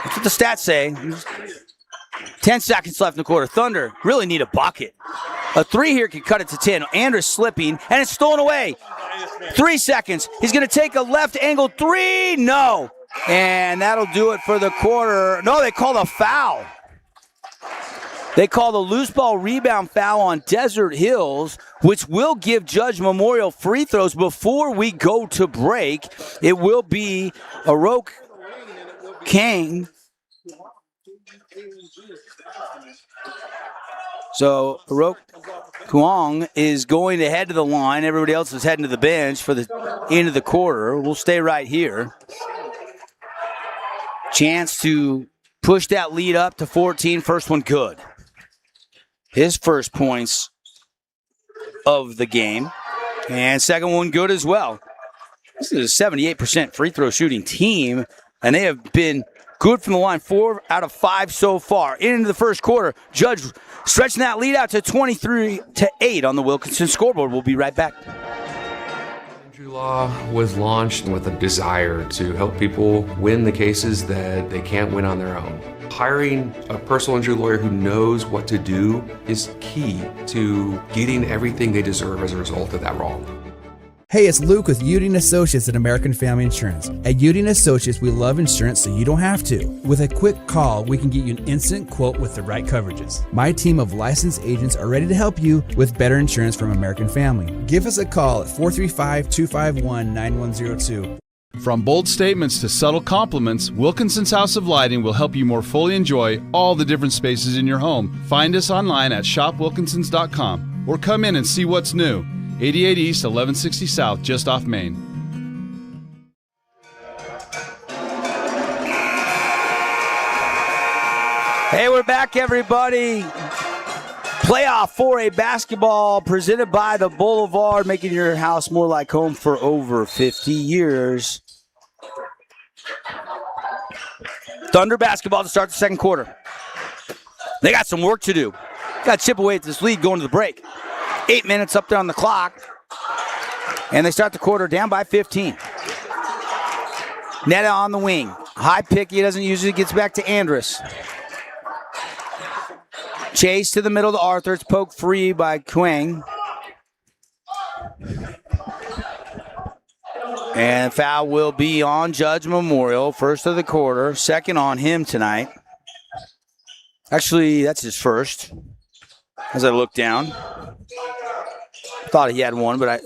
That's what the stats say. 10 seconds left in the quarter. Thunder really need a bucket. A three here could cut it to 10. Andrus slipping, and it's stolen away. 3 seconds. He's going to take a left angle three. No. And that'll do it for the quarter. No, they called a foul. They call the loose ball rebound foul on Desert Hills, which will give Judge Memorial free throws before we go to break. It will be Arok Kang. So Arok Kuang is going to head to the line. Everybody else is heading to the bench for the end of the quarter. We'll stay right here. Chance to push that lead up to 14. First one good. His first points of the game. And second one good as well. This is a 78% free throw shooting team, and they have been good from the line 4 out of 5 so far. Into the first quarter, Judge stretching that lead out to 23-8 on the Wilkinson scoreboard. We'll be right back. Injury law was launched with a desire to help people win the cases that they can't win on their own. Hiring a personal injury lawyer who knows what to do is key to getting everything they deserve as a result of that wrong. Hey, it's Luke with Udine Associates at American Family Insurance. At Udine Associates, we love insurance so you don't have to. With a quick call, we can get you an instant quote with the right coverages. My team of licensed agents are ready to help you with better insurance from American Family. Give us a call at 435-251-9102. From bold statements to subtle compliments, Wilkinson's House of Lighting will help you more fully enjoy all the different spaces in your home. Find us online at shopwilkinsons.com or come in and see what's new. 88 East, 1160 South, just off Main. Hey, we're back, everybody. Playoff 4A basketball presented by the Boulevard, making your house more like home for over 50 years. Thunder basketball to start the second quarter. They got some work to do. Got to chip away at this lead going to the break. 8 minutes up there on the clock. And they start the quarter down by 15. Netta on the wing. High pick. He doesn't usually gets back to Andrus. Chase to the middle to Arthur. It's poked free by Quang. And foul will be on Judge Memorial. First of the quarter. Second on him tonight. Actually, that's his first. As I look down. Thought he had one, but I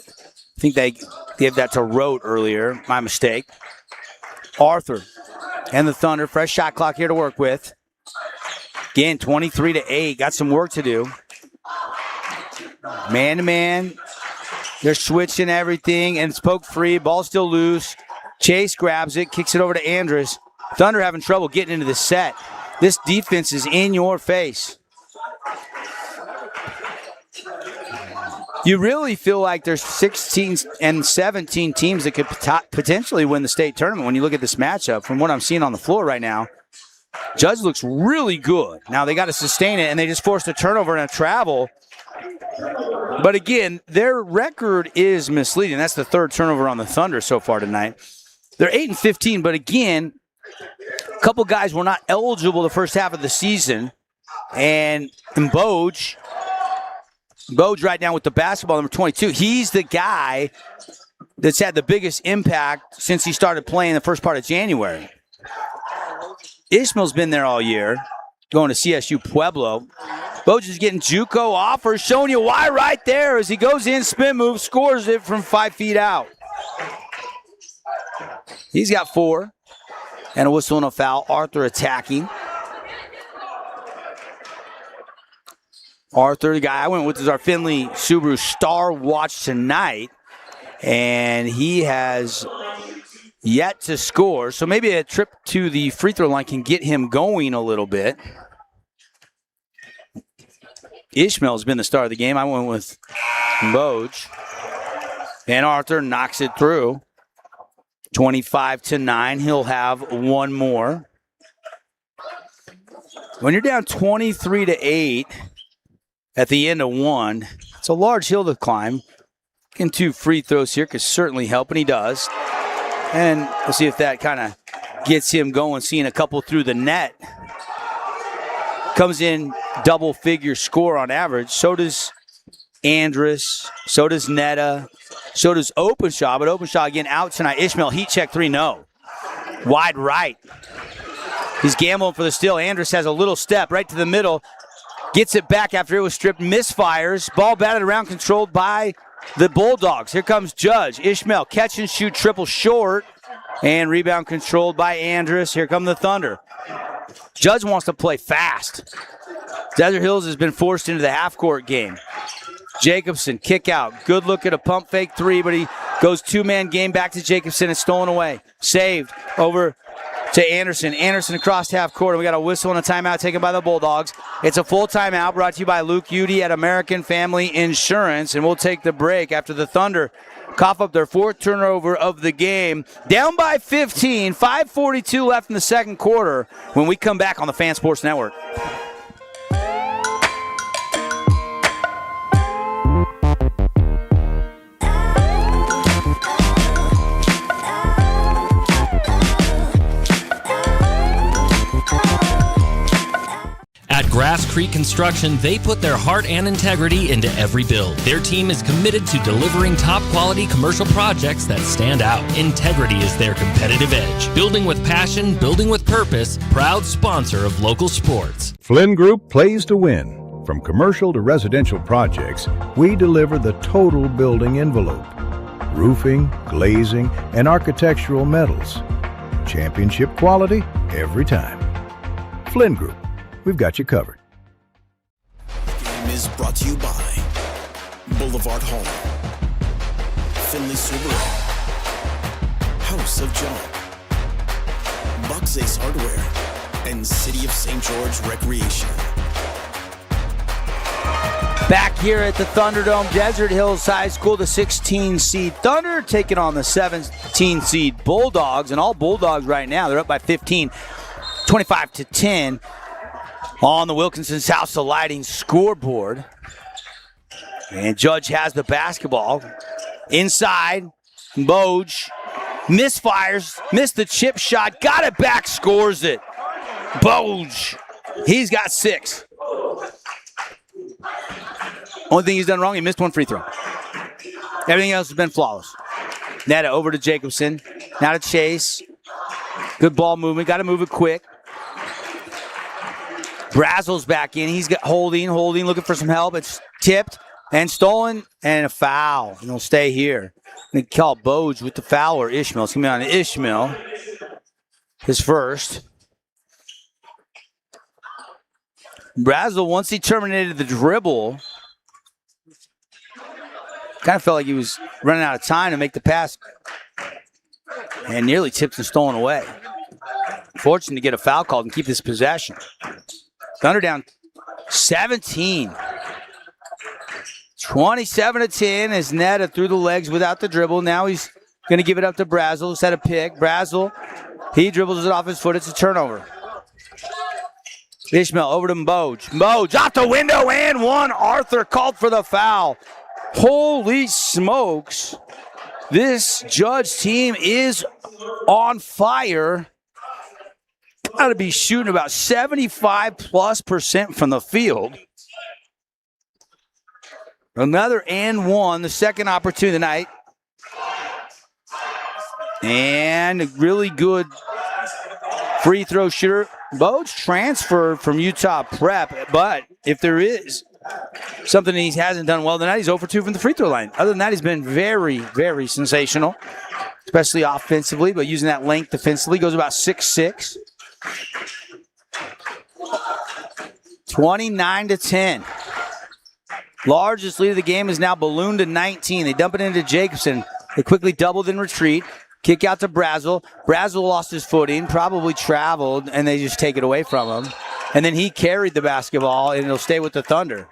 think they gave that to Rote earlier. My mistake. Arthur and the Thunder. Fresh shot clock here to work with. Again, 23-8. Got some work to do. Man-to-man. They're switching everything, and it's poked free. Ball still loose. Chase grabs it, kicks it over to Andrus. Thunder having trouble getting into the set. This defense is in your face. You really feel like there's 16 and 17 teams that could potentially win the state tournament when you look at this matchup. From what I'm seeing on the floor right now, Judge looks really good. Now they got to sustain it, and they just forced a turnover and a travel. But again, their record is misleading. That's the third turnover on the Thunder so far tonight. They're 8-15, but again, a couple guys were not eligible the first half of the season. And Boj right now with the basketball, number 22. He's the guy that's had the biggest impact since he started playing the first part of January. Ishmael's been there all year, going to CSU Pueblo. Boj is getting JUCO offers, showing you why right there as he goes in, spin move, scores it from 5 feet out. He's got 4. And a whistle and a foul. Arthur attacking. Arthur, the guy I went with, is our Findlay Subaru Star Watch tonight. And he has yet to score. So maybe a trip to the free throw line can get him going a little bit. Ishmael's been the star of the game. I went with Boj. And Arthur knocks it through. 25-9. He'll have one more. When you're down 23-8 at the end of one, it's a large hill to climb. Getting 2 free throws here could certainly help, and he does. And we'll see if that kind of gets him going, seeing a couple through the net. Comes in double-figure score on average. So does Andrus. So does Netta. So does Openshaw. But Openshaw again out tonight. Ishmael, heat check 3, no. Wide right. He's gambling for the steal. Andrus has a little step right to the middle. Gets it back after it was stripped. Misfires. Ball batted around, controlled by the Bulldogs. Here comes Judge. Ishmael, catch and shoot, triple short. And rebound controlled by Andrus. Here come the Thunder. Judge wants to play fast. Desert Hills has been forced into the half-court game. Jacobson, kick out. Good look at a pump fake 3, but he goes 2-man game back to Jacobson. It's stolen away. Saved over to Anderson. Anderson across half court. We got a whistle and a timeout taken by the Bulldogs. It's a full timeout brought to you by Luke Udy at American Family Insurance, and we'll take the break after the Thunder cough up their 4th turnover of the game. Down by 15, 5:42 left in the second quarter when we come back on the Fan Sports Network. At Grass Creek Construction, they put their heart and integrity into every build. Their team is committed to delivering top-quality commercial projects that stand out. Integrity is their competitive edge. Building with passion, building with purpose, proud sponsor of local sports. Flynn Group plays to win. From commercial to residential projects, we deliver the total building envelope. Roofing, glazing, and architectural metals. Championship quality every time. Flynn Group. We've got you covered. The game is brought to you by Boulevard Home, Finley Subaru, House of John, Bucks Ace Hardware, and City of St. George Recreation. Back here at the Thunderdome, Desert Hills High School, the 16-seed Thunder taking on the 17-seed Bulldogs, and all Bulldogs right now, they're up by 15, 25-10. On the Wilkinson South Lighting scoreboard. And Judge has the basketball. Inside, Boj misfires, missed the chip shot, got it back, scores it. Boj, he's got 6. Only thing he's done wrong, he missed one free throw. Everything else has been flawless. Netta over to Jacobson, now to Chase. Good ball movement, got to move it quick. Brazel's back in. He's got holding, looking for some help. It's tipped and stolen and a foul. And he'll stay here. They call Boj with the foul or Ishmael. It's going to be on Ishmael. His first. Brazel, once he terminated the dribble, kind of felt like he was running out of time to make the pass and nearly tipped and stolen away. Fortunate to get a foul called and keep this possession. Thunder down 17. 27-10 as Netta through the legs without the dribble. Now he's going to give it up to Brazel. Set a pick. Brazel, he dribbles it off his foot. It's a turnover. Ishmael over to Boj. Boj out the window and one. Arthur called for the foul. Holy smokes. This Judge team is on fire. Got to be shooting about 75+% from the field. Another and one, the second opportunity tonight. And a really good free throw shooter. Boj transferred from Utah Prep, but if there is something he hasn't done well tonight, he's 0 for 2 from the free throw line. Other than that, he's been very, very sensational, especially offensively, but using that length defensively. Goes about 6'6". 29-10. Largest lead of the game is now ballooned to 19. They dump it into Jacobson. They quickly doubled in retreat. Kick out to Brazel. Brazel lost his footing, probably traveled, and they just take it away from him. And then he carried the basketball, and it'll stay with the Thunder.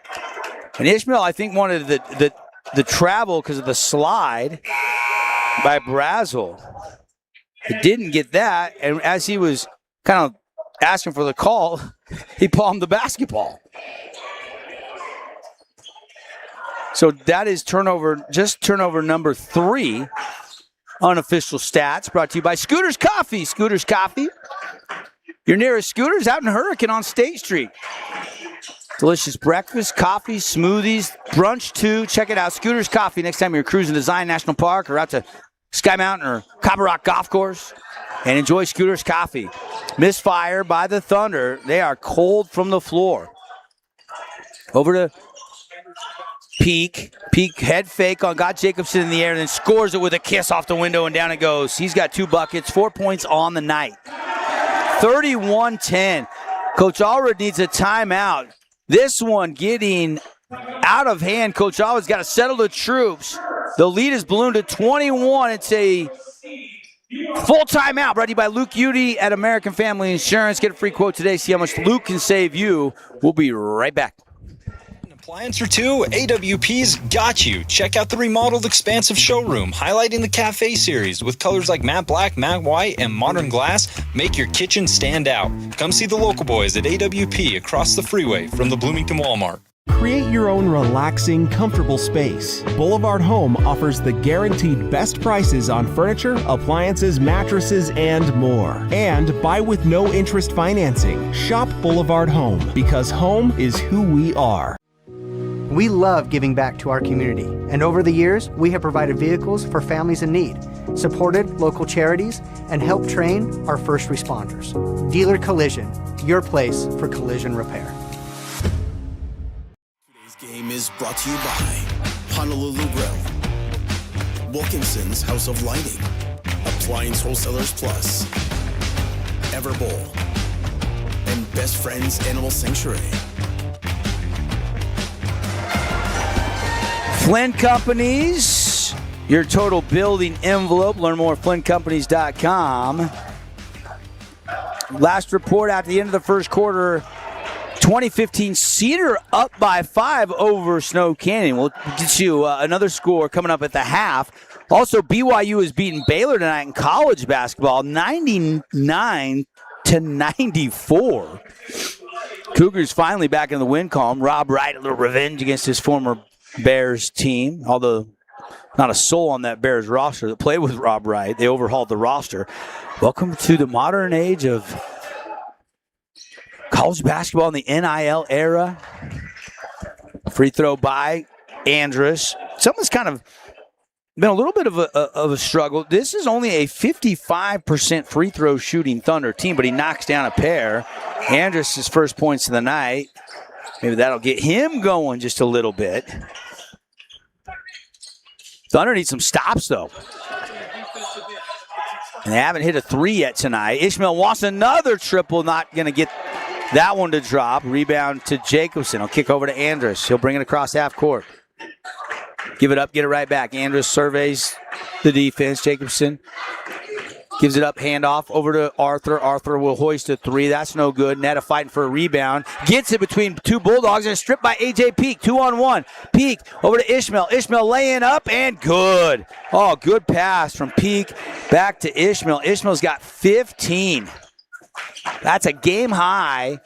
And Ishmael, I think, wanted the travel because of the slide by Brazel. He didn't get that, and as he was kind of asking for the call, he palmed the basketball. So that is turnover number 3. Unofficial stats brought to you by Scooters Coffee. Scooters Coffee. Your nearest Scooters out in Hurricane on State Street. Delicious breakfast, coffee, smoothies, brunch too. Check it out. Scooters Coffee next time you're cruising to Zion National Park or out to Sky Mountain or Copper Rock Golf Course. And enjoy Scooters Coffee. Misfire by the Thunder. They are cold from the floor. Over to Peak. Peak head fake on got Jacobson in the air and then scores it with a kiss off the window and down it goes. He's got 2 buckets, 4 points on the night. 31-10. Coach Allred needs a timeout. This one getting out of hand. Coach Allred's got to settle the troops. The lead is ballooned to 21. It's a full timeout brought to you by Luke Udy at American Family Insurance. Get a free quote today. See how much Luke can save you. We'll be right back. Appliance or two, AWP's got you. Check out the remodeled expansive showroom, highlighting the cafe series with colors like matte black, matte white, and modern glass. Make your kitchen stand out. Come see the local boys at AWP across the freeway from the Bloomington Walmart. Create your own relaxing, comfortable space. Boulevard Home offers the guaranteed best prices on furniture, appliances, mattresses, and more. And buy with no interest financing. Shop Boulevard Home because home is who we are. We love giving back to our community, and over the years, we have provided vehicles for families in need, supported local charities, and helped train our first responders. Dealer Collision, your place for collision repair. Today's game is brought to you by Honolulu Grill, Wilkinson's House of Lighting, Appliance Wholesalers Plus, Everbowl, and Best Friends Animal Sanctuary. Flynn Companies, your total building envelope. Learn more at flynncompanies.com. Last report at the end of the first quarter, 2015 Cedar up by 5 over Snow Canyon. We'll get you another score coming up at the half. Also, BYU is beating Baylor tonight in college basketball, 99-94. Cougars finally back in the win column. Rob Wright, a little revenge against his former Bears team, although not a soul on that Bears roster that played with Rob Wright. They overhauled the roster. Welcome to the modern age of college basketball in the NIL era. Free throw by Andrus. Something's kind of been a little bit of a struggle. This is only a 55% free throw shooting Thunder team, but he knocks down a pair. Andrus' his first points of the night. Maybe that'll get him going just a little bit. Thunder needs some stops, though. And they haven't hit a 3 yet tonight. Ishmael wants another triple, not going to get that one to drop. Rebound to Jacobson. He'll kick over to Andrus. He'll bring it across half court. Give it up, get it right back. Andrus surveys the defense. Jacobson gives it up, handoff over to Arthur. Arthur will hoist a 3. That's no good. Netta fighting for a rebound. Gets it between 2 Bulldogs and stripped by A.J. Peak. 2-on-1. Peak over to Ishmael. Ishmael laying up and good. Oh, good pass from Peak back to Ishmael. Ishmael's got 15. That's a game high.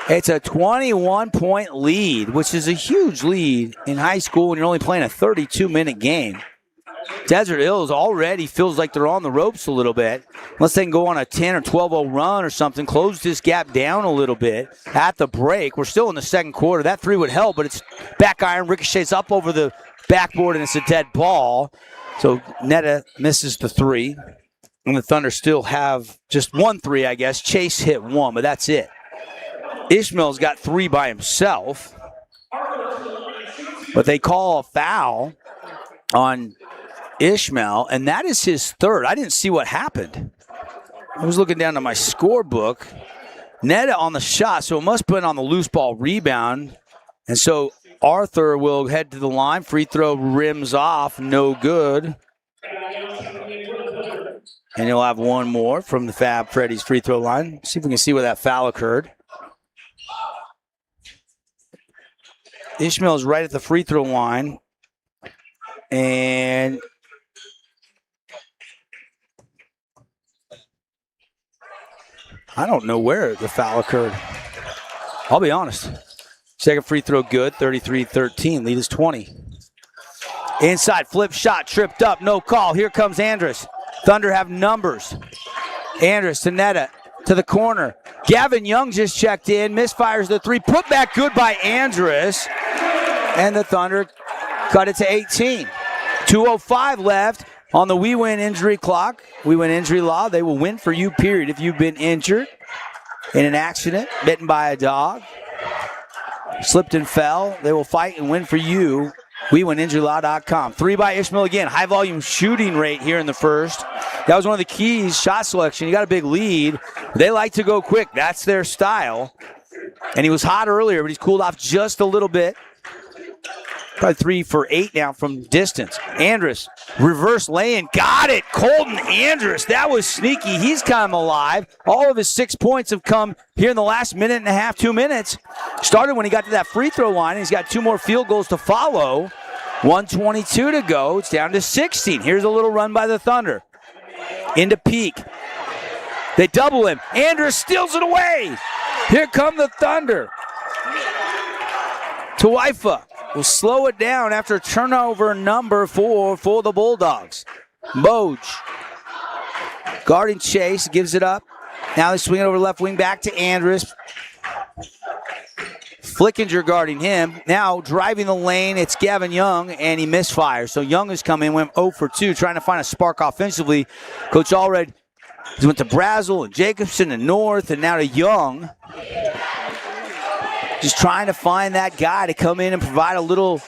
It's a 21-point lead, which is a huge lead in high school when you're only playing a 32-minute game. Desert Hills already feels like they're on the ropes a little bit. Unless they can go on a 10 or 12-0 run or something, close this gap down a little bit at the break. We're still in the second quarter. That 3 would help, but it's back iron, ricochets up over the backboard, and it's a dead ball. So Netta misses the 3. And the Thunder still have just 1 3, I guess. Chase hit 1, but that's it. Ishmael's got 3 by himself. But they call a foul on Ishmael, and that is his 3rd. I didn't see what happened. I was looking down to my scorebook. Netta on the shot, so it must have been on the loose ball rebound. And so Arthur will head to the line. Free throw rims off, no good. And he'll have 1 more from the Fab Freddy's free throw line. See if we can see where that foul occurred. Ishmael's right at the free throw line. And I don't know where the foul occurred. I'll be honest. Second free throw good, 33-13. Lead is 20. Inside, flip shot, tripped up, no call. Here comes Andrus. Thunder have numbers. Andrus to Netta, to the corner. Gavin Young just checked in, misfires the three. Put back good by Andrus. And the Thunder cut it to 18. 2:05 left on the We Win injury clock. We Win injury law. They will win for you, period, if you've been injured in an accident, bitten by a dog, slipped and fell. They will fight and win for you. WeWinInjuryLaw.com. Three by Ishmael again. High volume shooting rate here in the first. That was one of the keys. Shot selection. You got a big lead. They like to go quick. That's their style. And he was hot earlier, but he's cooled off just a little bit. Probably 3 for 8 now from distance. Andrus, reverse lay-in. Got it. Colton Andrus. That was sneaky. He's come alive. All of his 6 points have come here in the last minute and a half, 2 minutes. Started when he got to that free throw line. He's got 2 more field goals to follow. 1:22 to go. It's down to 16. Here's a little run by the Thunder. Into Peak. They double him. Andrus steals it away. Here come the Thunder. Tuifa will slow it down after turnover number 4 for the Bulldogs. Moj guarding Chase, gives it up. Now they swing it over left wing back to Andrus. Flickinger guarding him. Now driving the lane, it's Gavin Young, and he misfires. So Young has come in, went 0 for 2, trying to find a spark offensively. Coach Allred went to Brazel and Jacobson and North, and now to Young. Just trying to find that guy to come in and provide a little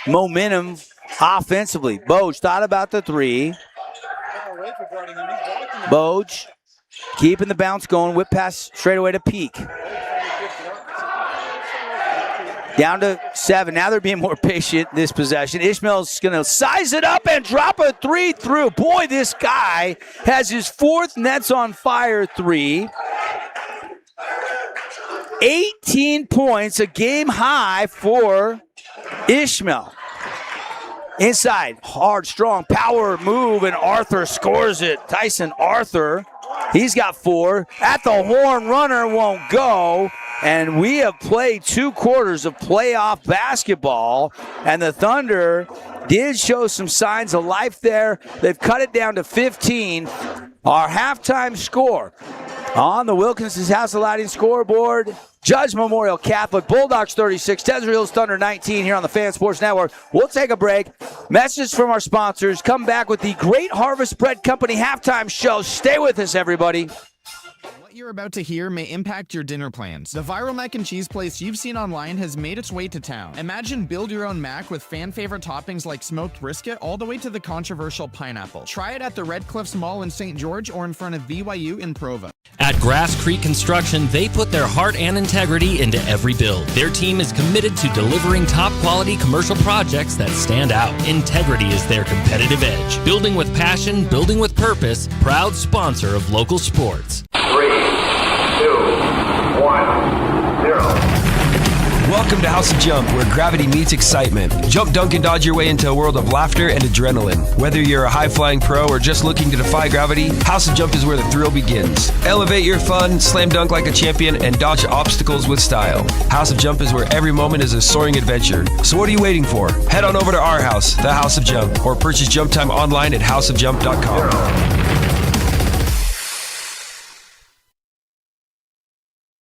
momentum offensively. Boj thought about the three. Boj keeping the bounce going. Whip pass straight away to Peak. Down to 7. Now they're being more patient this possession. Ishmael's going to size it up and drop a 3 through. Boy, this guy has his 4th Nets on Fire 3. 18 points, a game high for Ishmael. Inside, hard, strong, power move, and Arthur scores it. Tyson Arthur, he's got 4. At the horn, runner won't go. And we have played 2 quarters of playoff basketball, and the Thunder did show some signs of life there. They've cut it down to 15. Our halftime score on the Wilkinson's House of Lighting scoreboard. Judge Memorial Catholic, Bulldogs 36, Desert Hills Thunder 19 here on the Fan Sports Network. We'll take a break. Message from our sponsors. Come back with the Great Harvest Bread Company halftime show. Stay with us, everybody. What you're about to hear may impact your dinner plans. The viral mac and cheese place you've seen online has made its way to town. Imagine build your own mac with fan favorite toppings like smoked brisket all the way to the controversial pineapple. Try it at the Red Cliffs Mall in St. George or in front of BYU in Provo. At Grass Creek Construction, they put their heart and integrity into every build. Their team is committed to delivering top-quality commercial projects that stand out. Integrity is their competitive edge. Building with passion, building with purpose, proud sponsor of local sports. 3, 2, 1, 0. Welcome to House of Jump, where gravity meets excitement. Jump, dunk, and dodge your way into a world of laughter and adrenaline. Whether you're a high-flying pro or just looking to defy gravity, House of Jump is where the thrill begins. Elevate your fun, slam dunk like a champion, and dodge obstacles with style. House of Jump is where every moment is a soaring adventure. So what are you waiting for? Head on over to our house, the House of Jump, or purchase Jump Time online at houseofjump.com.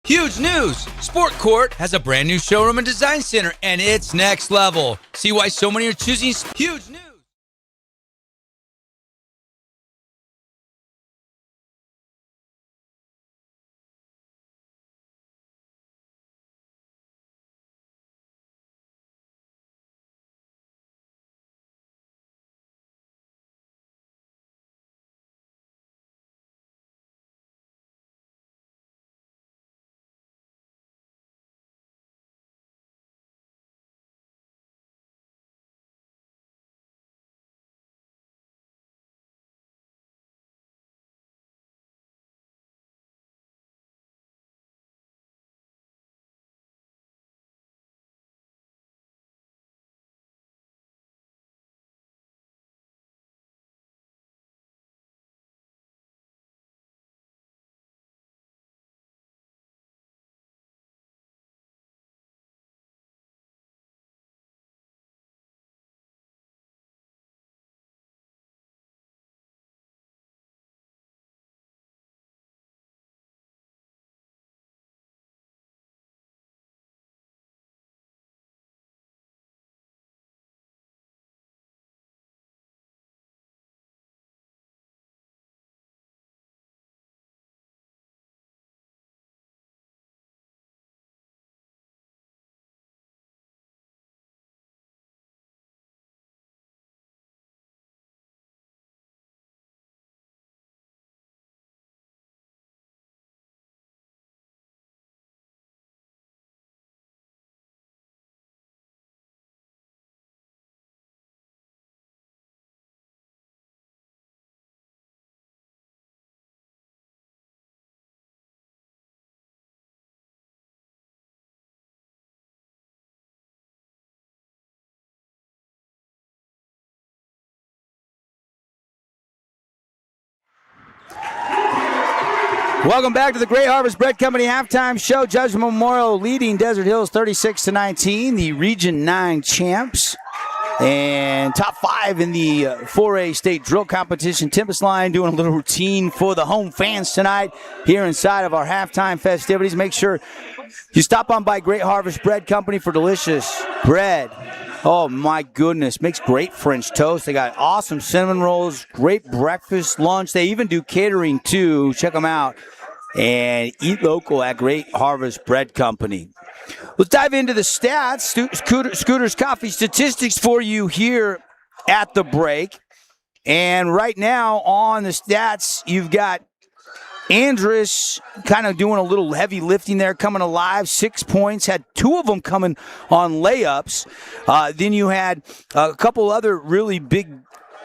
Huge news! Sport Court has a brand new showroom and design center, and it's next level. See why so many are choosing huge news. Welcome back to the Great Harvest Bread Company halftime show. Judge Memorial leading Desert Hills 36-19, the Region 9 champs. And top 5 in the 4A state drill competition. Tempest Line doing a little routine for the home fans tonight here inside of our halftime festivities. Make sure you stop on by Great Harvest Bread Company for delicious bread. Oh, my goodness. Makes great French toast. They got awesome cinnamon rolls, great breakfast, lunch. They even do catering, too. Check them out. And eat local at Great Harvest Bread Company. Let's dive into the stats. Scooter's Coffee statistics for you here at the break. And right now on the stats, you've got Andrus kind of doing a little heavy lifting there, coming alive, 6 points, had 2 of them coming on layups. Then you had a couple other really big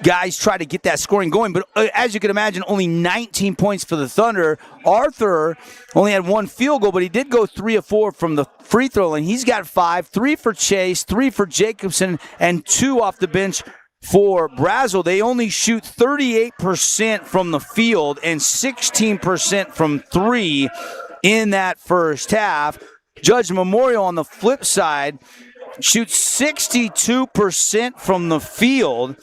guys try to get that scoring going, but as you can imagine, only 19 points for the Thunder. Arthur only had 1 field goal, but he did go 3 of 4 from the free throw line. He's got 5, 3 for Chase, 3 for Jacobson, and 2 off the bench for Brazel. They only shoot 38% from the field and 16% from 3 in that first half. Judge Memorial on the flip side shoots 62% from the field.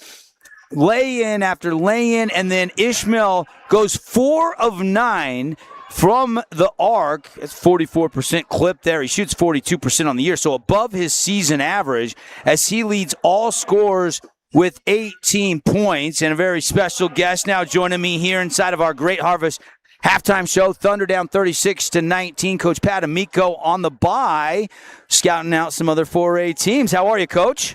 Lay-in after lay-in, and then Ishmael goes 4 of 9 from the arc. It's 44% clip there. He shoots 42% on the year, so above his season average as he leads all scorers with 18 points. And a very special guest now joining me here inside of our Great Harvest halftime show. Thunder down 36-19. Coach Pat Amico on the bye, scouting out some other 4A teams. How are you, Coach?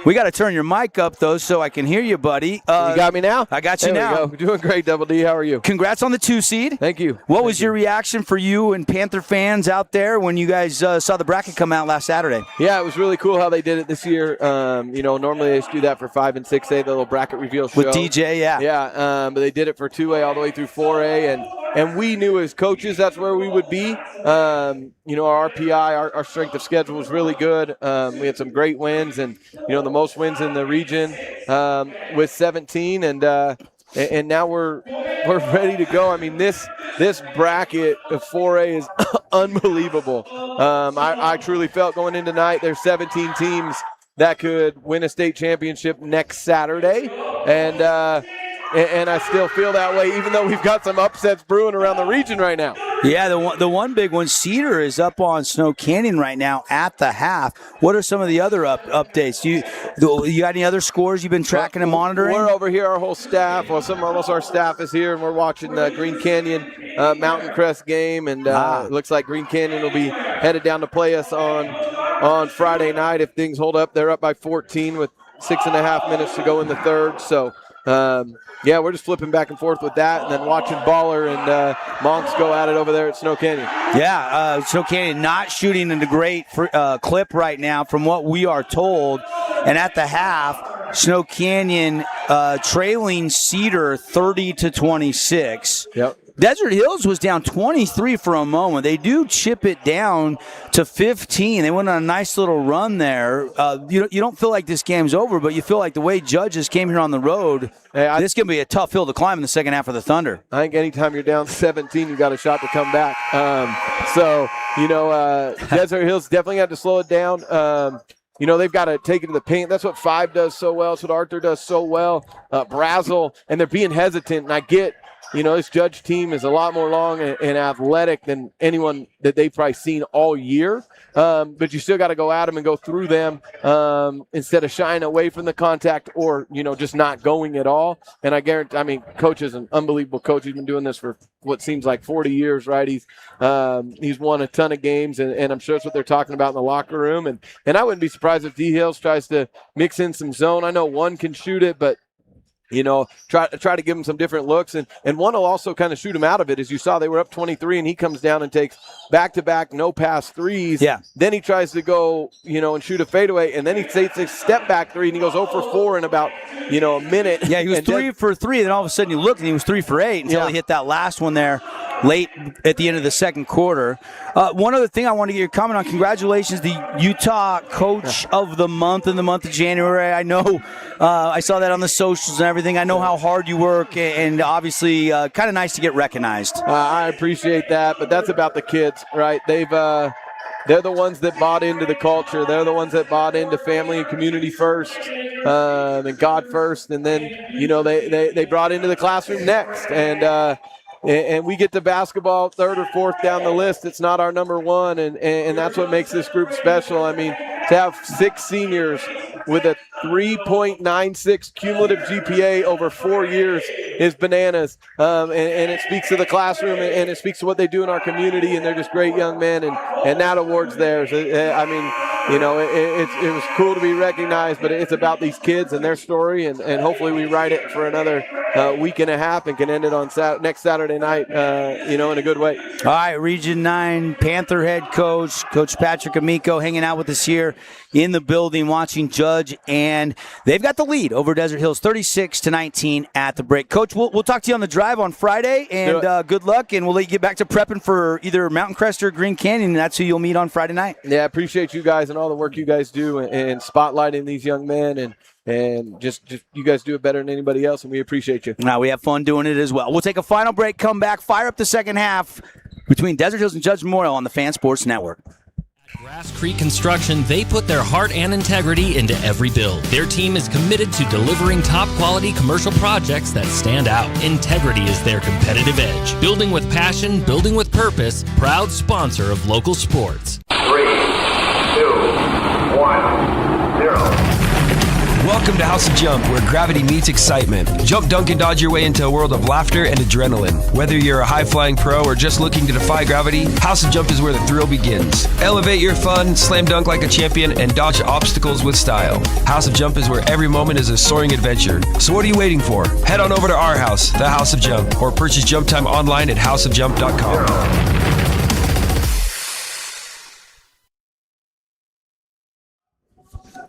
We got to turn your mic up, though, so I can hear you, buddy. You got me now? I got you there now. We go. Doing great, Double D. How are you? Congrats on the 2 seed. Thank you. What was your reaction for you and Panther fans out there when you guys saw the bracket come out last Saturday? Yeah, it was really cool how they did it this year. Normally they just do that for 5 and 6A, the little bracket reveal show. With DJ, yeah. Yeah, but they did it for 2A all the way through 4A, and we knew as coaches that's where we would be. Our RPI, our strength of schedule was really good. We had some great wins, and the most wins in the region with 17, and now we're ready to go. I mean, this bracket of 4A is unbelievable. I truly felt going in tonight there's 17 teams that could win a state championship next Saturday, and I still feel that way, even though we've got some upsets brewing around the region right now. Yeah, the one big one, Cedar is up on Snow Canyon right now at the half. What are some of the other updates? You got any other scores you've been tracking and monitoring? We're over here, our whole staff. Well, most of our staff is here, and we're watching the Green Canyon Mountain Crest game, and it looks like Green Canyon will be headed down to play us on Friday night if things hold up. They're up by 14 with 6.5 minutes to go in the third, so we're just flipping back and forth with that, and then watching Baller and Monks go at it over there at Snow Canyon. Yeah, Snow Canyon not shooting in a great clip right now from what we are told. And at the half, Snow Canyon trailing Cedar 30-26. Yep. Desert Hills was down 23 for a moment. They do chip it down to 15. They went on a nice little run there. You don't feel like this game's over, but you feel like the way Judges came here on the road, this is going to be a tough hill to climb in the second half of the Thunder. I think anytime you're down 17, you got a shot to come back. Desert Hills definitely had to slow it down. They've got to take it to the paint. That's what 5 does so well. That's what Arthur does so well. Brazel, and they're being hesitant, and I get – this Judge team is a lot more long and athletic than anyone that they've probably seen all year. But you still got to go at them and go through them instead of shying away from the contact or, just not going at all. And Coach is an unbelievable coach. He's been doing this for what seems like 40 years, right? He's won a ton of games, and I'm sure that's what they're talking about in the locker room. And I wouldn't be surprised if D. Hills tries to mix in some zone. I know one can shoot it, but try to give him some different looks. And one will also kind of shoot him out of it. As you saw, they were up 23, and he comes down and takes back-to-back no-pass threes. Yeah. Then he tries to go, and shoot a fadeaway, and then he takes a step-back three, and he goes 0 for 4 in about, a minute. Yeah, he was 3 for 3, then all of a sudden you look, and he was 3 for 8 until he hit that last one there late at the end of the second quarter. One other thing I want to get your comment on, congratulations, the Utah Coach of the Month in the month of January. I know I saw that on the socials and everything. I know how hard you work, and obviously kind of nice to get recognized. I appreciate that, but that's about the kids, right? They're the ones that bought into the culture. They're the ones that bought into family and community first, and God first, and then they brought into the classroom next, and we get to basketball third or fourth down the list. It's not our number one, and that's what makes this group special. I mean, to have 6 seniors with a 3.96 cumulative GPA over 4 years is bananas, and it speaks to the classroom, and it speaks to what they do in our community, and they're just great young men, and that award's theirs. I mean, it was cool to be recognized, but it's about these kids and their story, and hopefully we write it for another week and a half and can end it on next Saturday night, in a good way. All right, Region 9 Panther head coach, Coach Patrick Amico, hanging out with us here in the building, watching Judge, and they've got the lead over Desert Hills, 36-19 at the break. Coach, we'll talk to you on the drive on Friday, and good luck, and we'll let you get back to prepping for either Mountain Crest or Green Canyon, and that's who you'll meet on Friday night. Yeah, I appreciate you guys and all the work you guys do and spotlighting these young men, and just you guys do it better than anybody else, and we appreciate you. Now we have fun doing it as well. We'll take a final break, come back, fire up the second half between Desert Hills and Judge Memorial on the Fan Sports Network. Grass Creek Construction, they put their heart and integrity into every build. Their team is committed to delivering top-quality commercial projects that stand out. Integrity is their competitive edge. Building with passion, building with purpose, proud sponsor of local sports. 3, 2, 1, 0. Welcome to House of Jump, where gravity meets excitement. Jump, dunk, and dodge your way into a world of laughter and adrenaline. Whether you're a high-flying pro or just looking to defy gravity, House of Jump is where the thrill begins. Elevate your fun, slam dunk like a champion, and dodge obstacles with style. House of Jump is where every moment is a soaring adventure. So what are you waiting for? Head on over to our house, the House of Jump, or purchase Jump Time online at houseofjump.com.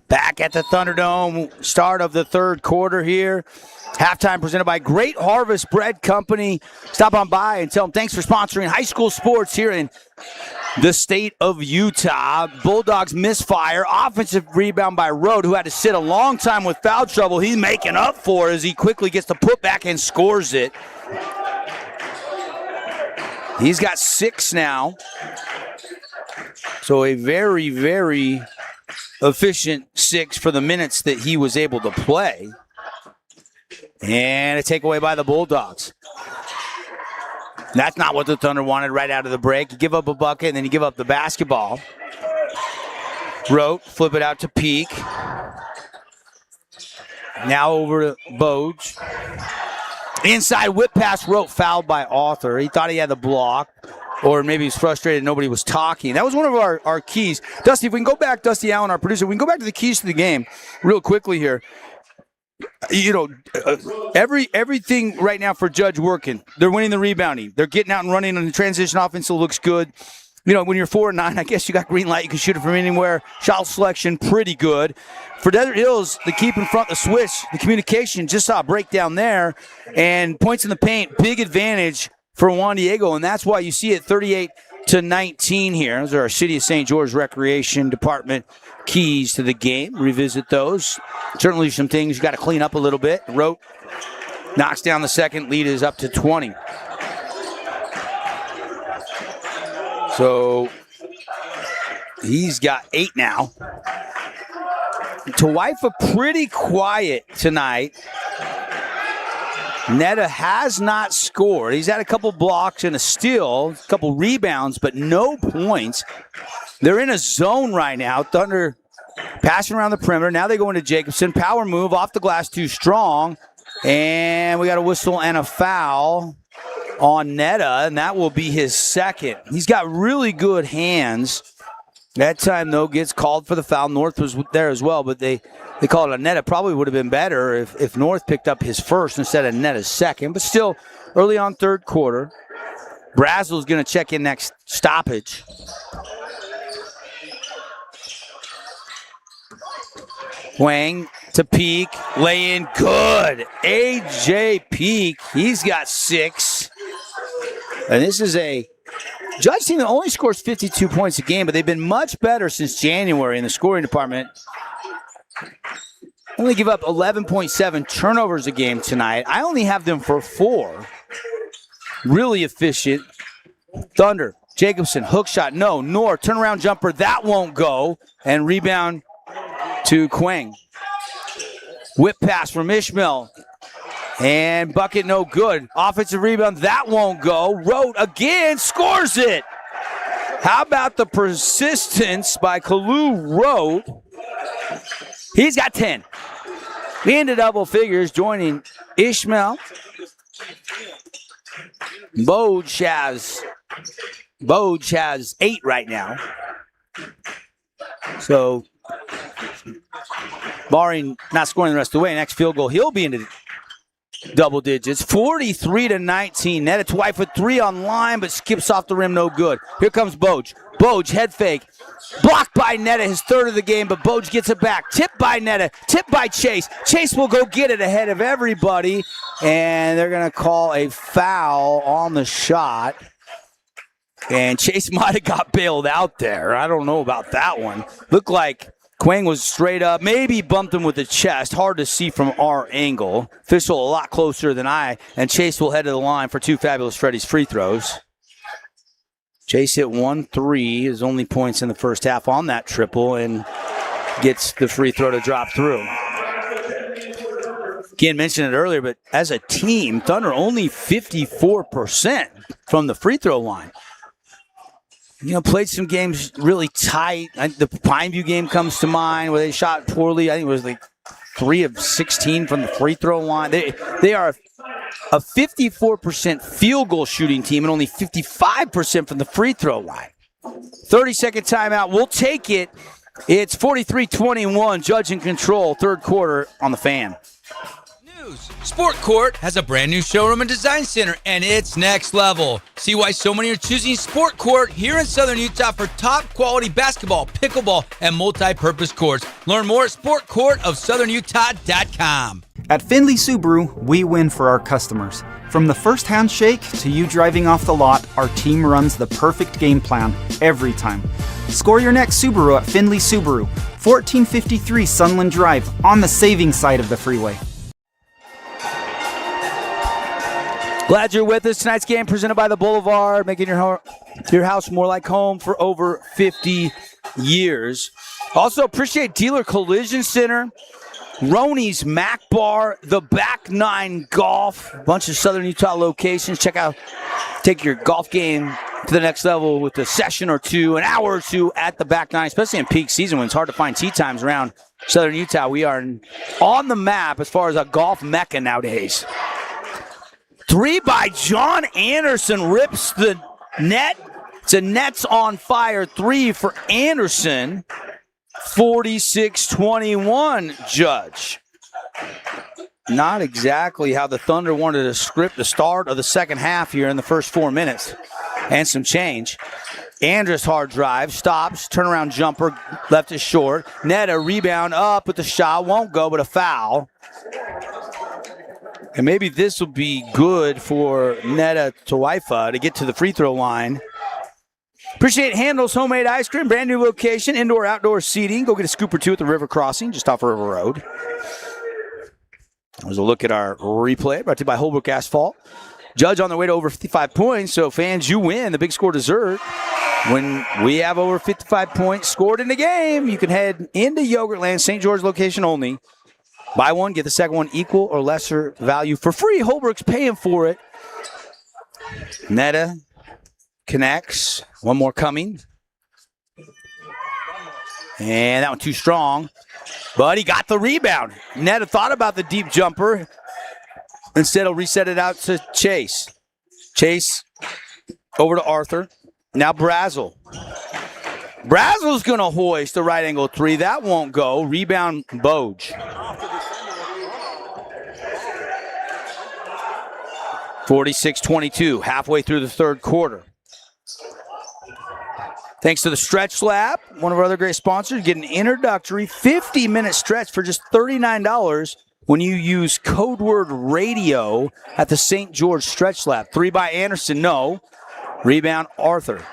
Back at the Thunderdome, start of the third quarter here. Halftime presented by Great Harvest Bread Company. Stop on by and tell them thanks for sponsoring high school sports here in the state of Utah. Bulldogs misfire. Offensive rebound by Rode, who had to sit a long time with foul trouble. He's making up for it as he quickly gets the putback and scores it. He's got 6 now. So a very, very efficient 6 for the minutes that he was able to play. And a takeaway by the Bulldogs. That's not what the Thunder wanted right out of the break. You give up a bucket, and then you give up the basketball. Rote, flip it out to Peak. Now over to Boge. Inside whip pass, Rote, fouled by Arthur. He thought he had the block. Or maybe he's frustrated nobody was talking. That was one of our keys. Dusty, if we can go back, Dusty Allen, our producer, we can go back to the keys to the game real quickly here. Everything right now for Judge working. They're winning the rebounding. They're getting out and running on the transition offense, so it looks good. When you're 4-9, I guess you got green light. You can shoot it from anywhere. Shot selection, pretty good. For Desert Hills, the keep in front, the switch, the communication, just saw a breakdown there. And points in the paint, big advantage for Juan Diego, and that's why you see it 38-19 here. Those are our City of St. George Recreation Department keys to the game. Revisit those. Certainly some things you got to clean up a little bit. Rote knocks down the second. Lead is up to 20. So he's got 8 now. Tawaifa pretty quiet tonight. Netta has not scored. He's had a couple blocks and a steal, a couple rebounds, but no points. They're in a zone right now. Thunder passing around the perimeter. Now they go into Jacobson. Power move off the glass, too strong. And we got a whistle and a foul on Netta, and that will be his second. He's got really good hands. That time, though, gets called for the foul. North was there as well, but they called it a Netta. Probably would have been better if North picked up his first instead of Netta's second. But still, early on third quarter, Brazel's going to check in next stoppage. Wang to Peak, lay in good. A.J. Peak, he's got 6. And this is a Judge team that only scores 52 points a game, but they've been much better since January in the scoring department. only give up 11.7 turnovers a game tonight. I only have them for 4. Really efficient. Thunder, Jacobson, hook shot, no. Nor, turnaround jumper, that won't go. And rebound to Quang. Whip pass from Ishmael. And bucket no good. Offensive rebound, that won't go. Rote again, scores it. How about the persistence by Kalu Rote? He's got 10. Into double figures, joining Ishmael. Boj has 8 right now. So, barring not scoring the rest of the way, next field goal, he'll be into double digits. 43-19. Netta Twife with 3 on line, but skips off the rim, no good. Here comes Boj. Boj, head fake. Blocked by Netta, his 3rd of the game, but Boj gets it back. Tipped by Netta, tipped by Chase. Chase will go get it ahead of everybody, and they're going to call a foul on the shot. And Chase might have got bailed out there. I don't know about that one. Looked like Quang was straight up, maybe bumped him with the chest. Hard to see from our angle. Official a lot closer than I, and Chase will head to the line for 2 Fabulous Freddy's free throws. Chase hit 1-3, his only points in the first half on that triple, and gets the free throw to drop through. Can't mention it earlier, but as a team, Thunder only 54% from the free throw line. You know, played some games really tight. The Pineview game comes to mind where they shot poorly. I think it was like 3 of 16 from the free throw line. They are a 54% field goal shooting team and only 55% from the free throw line. 30-second timeout. We'll take it. It's 43-21. Judge in control. 3rd quarter on the Fan. Sport Court has a brand new showroom and design center, and it's next level. See why so many are choosing Sport Court here in Southern Utah for top quality basketball, pickleball, and multi-purpose courts. Learn more at sportcourtofsouthernutah.com. At Findlay Subaru, we win for our customers. From the first handshake to you driving off the lot, our team runs the perfect game plan every time. Score your next Subaru at Findlay Subaru, 1453 Sunland Drive, on the saving side of the freeway. Glad you're with us. Tonight's game presented by the Boulevard, making your house more like home for over 50 years. Also appreciate Dealer Collision Center, Roney's Mac Bar, the Back Nine Golf, a bunch of Southern Utah locations. Take your golf game to the next level with a session or two, an hour or two at the Back Nine, especially in peak season when it's hard to find tee times around Southern Utah. We are on the map as far as a golf mecca nowadays. 3 by John Anderson, rips the net. It's a Nets on fire 3 for Anderson. 46-21, Judge. Not exactly how the Thunder wanted to script the start of the second half here in the first 4 minutes. And some change. Andrus hard drive, stops, turnaround jumper, left it short. Netta rebound up with the shot, won't go, but a foul. And maybe this will be good for Netta Tawaifa to get to the free throw line. Appreciate Handel's Homemade Ice Cream, brand new location, indoor-outdoor seating. Go get a scoop or two at the River Crossing, just off River Road. There's a look at our replay, brought to you by Holbrook Asphalt. Judge on their way to over 55 points, so fans, you win the big score dessert. When we have over 55 points scored in the game, you can head into Yogurtland, St. George location only. Buy one, get the second one equal or lesser value for free. Holbrook's paying for it. Netta connects. One more coming. And that one too strong. But he got the rebound. Netta thought about the deep jumper. Instead, he'll reset it out to Chase. Chase over to Arthur. Now Brazel. Brazel's going to hoist the right angle 3. That won't go. Rebound Boj. 46-22, halfway through the third quarter. Thanks to the Stretch Lab, one of our other great sponsors, get an introductory 50-minute stretch for just $39 when you use code word radio at the St. George Stretch Lab. 3 by Anderson, no. Rebound Arthur.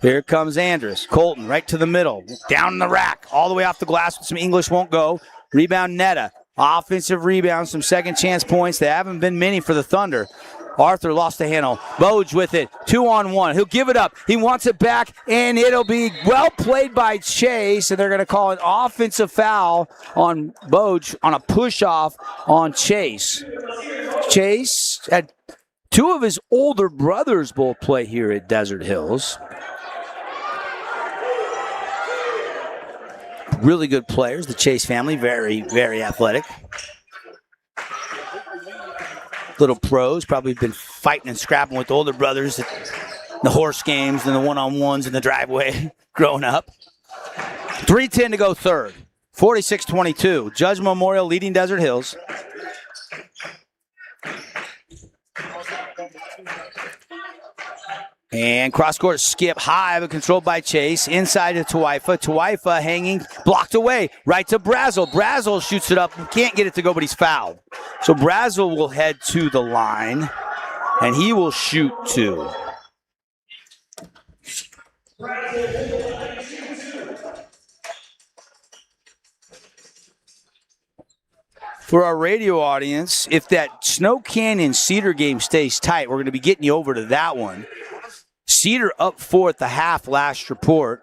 Here comes Andrus. Colton right to the middle. Down in the rack. All the way off the glass with some English, won't go. Rebound Netta. Offensive rebounds, some second chance points. They haven't been many for the Thunder. Arthur lost the handle. Boge with it. 2-on-1. He'll give it up. He wants it back, and it'll be well played by Chase, and they're going to call an offensive foul on Boge on a push-off on Chase. Chase had two of his older brothers both play here at Desert Hills. Really good players, the Chase family, very, very athletic. Little pros, probably been fighting and scrapping with older brothers at the horse games and the one-on-ones in the driveway growing up. 3:10 to go third. 46-22. Judge Memorial leading Desert Hills. And cross-court skip high, but controlled by Chase. Inside to Tuifa. Tuifa hanging, blocked away. Right to Brazel. Brazel shoots it up. Can't get it to go, but he's fouled. So Brazel will head to the line, and he will shoot two. For our radio audience, if that Snow Canyon Cedar game stays tight, we're going to be getting you over to that one. Cedar up 4 at the half last report.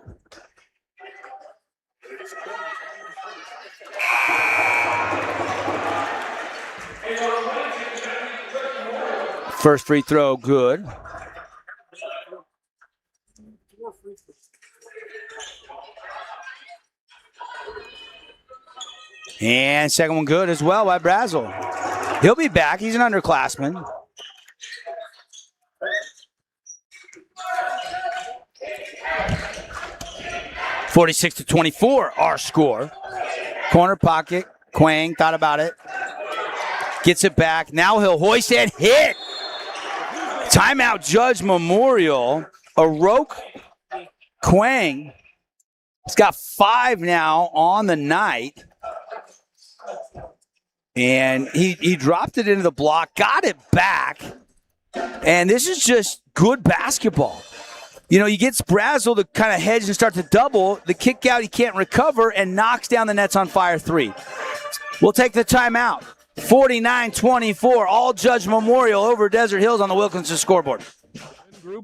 First free throw, good. And second one good as well by Brazel. He'll be back. He's an underclassman. (46-24), our score. Corner pocket. Quang thought about it. Gets it back. Now he'll hoist and hit. Timeout, Judge Memorial. Aroke Quang. He's got 5 now on the night. And he dropped it into the block, got it back. And this is just good basketball. You know, he gets Brazel to kind of hedge and start to double. The kick out, he can't recover, and knocks down the Nets on fire 3. We'll take the timeout. 49-24, all Judge Memorial over Desert Hills on the Wilkinson scoreboard.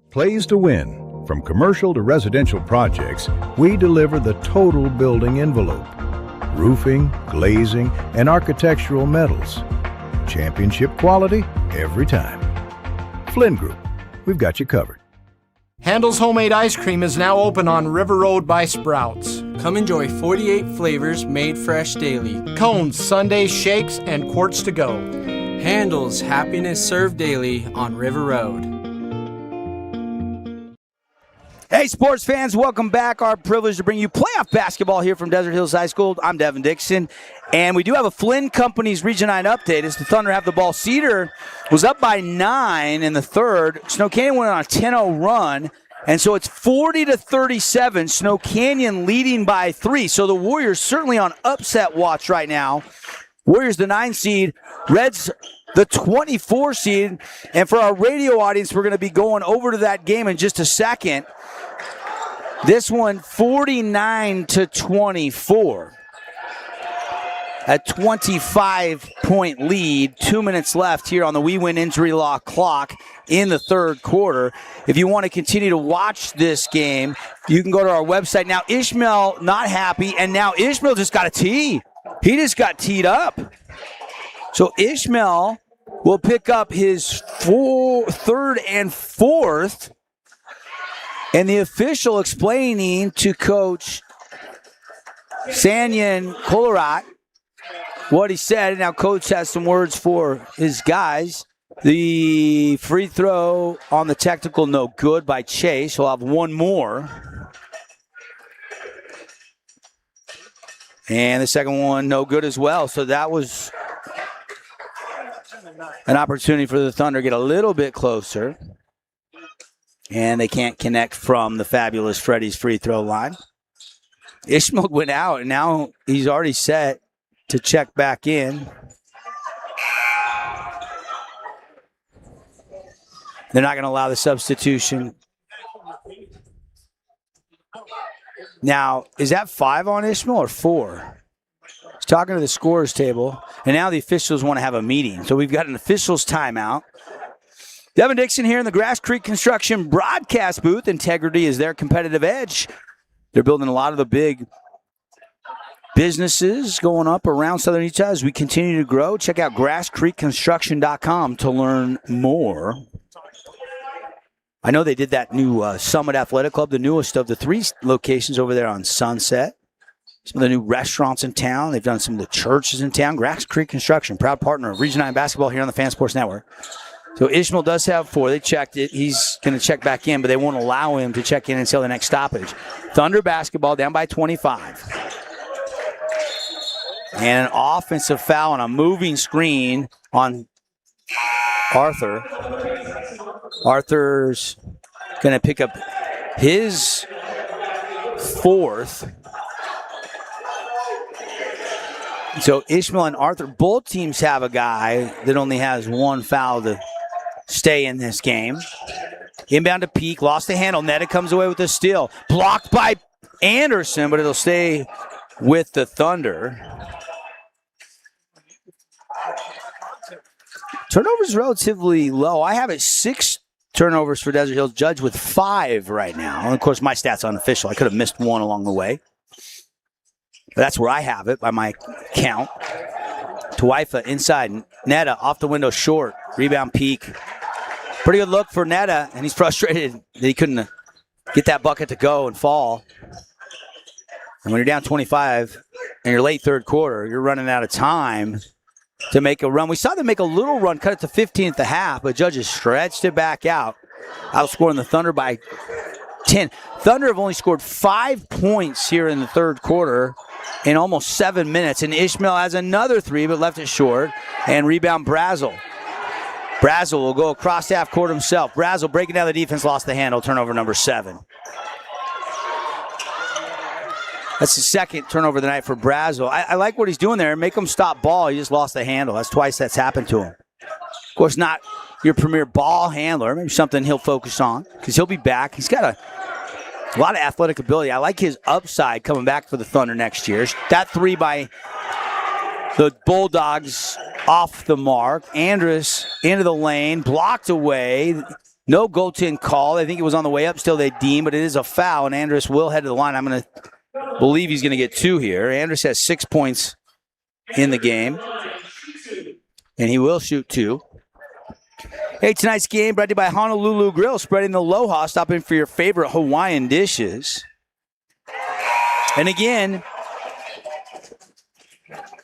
Plays to win. From commercial to residential projects, we deliver the total building envelope. Roofing, glazing, and architectural metals. Championship quality every time. Flynn Group, we've got you covered. Handel's Homemade Ice Cream is now open on River Road by Sprouts. Come enjoy 48 flavors made fresh daily. Cones, sundaes, shakes, and quarts to go. Handel's happiness served daily on River Road. Hey, sports fans, welcome back. Our privilege to bring you playoff basketball here from Desert Hills High School. I'm Devin Dixon, and we do have a Flynn Company's Region 9 update as the Thunder have the ball. Cedar was up by 9 in the third. Snow Canyon went on a 10-0 run, and so it's 40-37. Snow Canyon leading by 3. So the Warriors certainly on upset watch right now. Warriors the 9 seed, Reds the 24 seed, and for our radio audience, we're going to be going over to that game in just a second. This one, 49-24. A 25-point lead. 2 minutes left here on the We Win Injury Law clock in the third quarter. If you want to continue to watch this game, you can go to our website. Now, Ishmael not happy, and now Ishmael just got a tee. He just got teed up. So Ishmael will pick up his third and fourth. And the official explaining to Coach Sanyan Kolarat what he said. Now, Coach has some words for his guys. The free throw on the technical, no good by Chase. He'll have one more. And the second one, no good as well. So that was an opportunity for the Thunder to get a little bit closer. And they can't connect from the fabulous Freddie's free throw line. Ishmael went out, and now he's already set to check back in. They're not going to allow the substitution. Now, is that 5 on Ishmael or 4? He's talking to the scorers table, and now the officials want to have a meeting. So we've got an officials timeout. Devin Dixon here in the Grass Creek Construction broadcast booth. Integrity is their competitive edge. They're building a lot of the big businesses going up around Southern Utah as we continue to grow. Check out grasscreekconstruction.com to learn more. I know they did that new Summit Athletic Club, the newest of the 3 locations over there on Sunset. Some of the new restaurants in town. They've done some of the churches in town. Grass Creek Construction, proud partner of Region 9 basketball here on the Fan Sports Network. So Ishmael does have 4. They checked it. He's going to check back in, but they won't allow him to check in until the next stoppage. Thunder basketball down by 25. And an offensive foul on a moving screen on Arthur. Arthur's going to pick up his 4th. So Ishmael and Arthur, both teams have a guy that only has 1 foul to stay in this game. Inbound to Peak, lost the handle. Netta comes away with a steal. Blocked by Anderson, but it'll stay with the Thunder. Turnovers relatively low. I have it 6 turnovers for Desert Hills, Judge with 5 right now. And of course, my stats unofficial. I could have missed 1 along the way. But that's where I have it by my count. Tuifa inside. Netta off the window short. Rebound Peak. Pretty good look for Netta, and he's frustrated that he couldn't get that bucket to go and fall. And when you're down 25 in your late third quarter, you're running out of time to make a run. We saw them make a little run, cut it to 15 at the half, but Judges stretched it back out, outscoring the Thunder by 10. Thunder have only scored 5 points here in the third quarter in almost 7 minutes, and Ishmael has another 3, but left it short, and rebound Brazel. Brazel will go across half court himself. Brazel breaking down the defense, lost the handle, turnover number 7. That's the second turnover of the night for Brazel. I like what he's doing there. Make him stop ball. He just lost the handle. That's twice that's happened to him. Of course, not your premier ball handler. Maybe something he'll focus on because he'll be back. He's got a lot of athletic ability. I like his upside coming back for the Thunder next year. That 3 by the Bulldogs off the mark. Andrus into the lane, blocked away. No goaltend call. I think it was on the way up. Still they deem, but it is a foul, and Andrus will head to the line. I'm going to believe he's going to get 2 here. Andrus has 6 points in the game, and he will shoot 2. Hey, tonight's game brought to you by Honolulu Grill, spreading the aloha. Stop in for your favorite Hawaiian dishes. And again,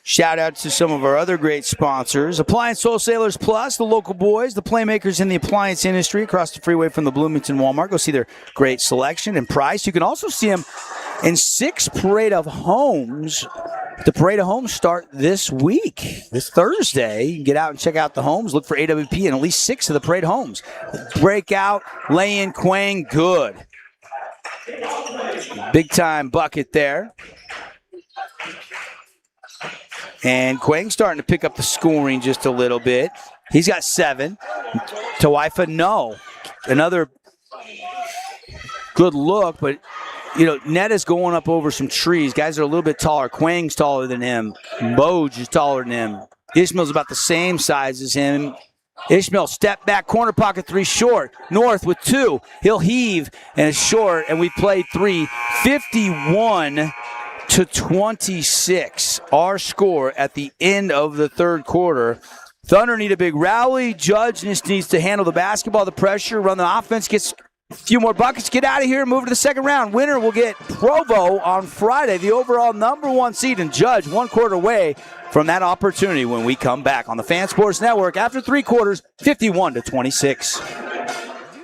shout out to some of our other great sponsors. Appliance Wholesalers Plus, the local boys, the playmakers in the appliance industry across the freeway from the Bloomington Walmart. Go see their great selection and price. You can also see them in 6 Parade of Homes. The Parade of Homes start this week, this Thursday. You can get out and check out the homes. Look for AWP in at least 6 of the Parade Homes. Breakout, lay-in, Quang, good. Big-time bucket there. And Quang's starting to pick up the scoring just a little bit. He's got 7. Tuifa, no. Another good look, but you know, Netta's going up over some trees. Guys are a little bit taller. Quang's taller than him. Boj is taller than him. Ishmael's about the same size as him. Ishmael, step back, corner pocket 3 short. North with 2. He'll heave, and it's short, and we played 3. 51-26. Our score at the end of the third quarter. Thunder need a big rally. Judge just needs to handle the basketball, the pressure, run the offense, gets a few more buckets, get out of here, move to the second round. Winner will get Provo on Friday, the overall number 1 seed, and Judge 1 quarter away from that opportunity when we come back on the Fan Sports Network after 3 quarters, 51-26.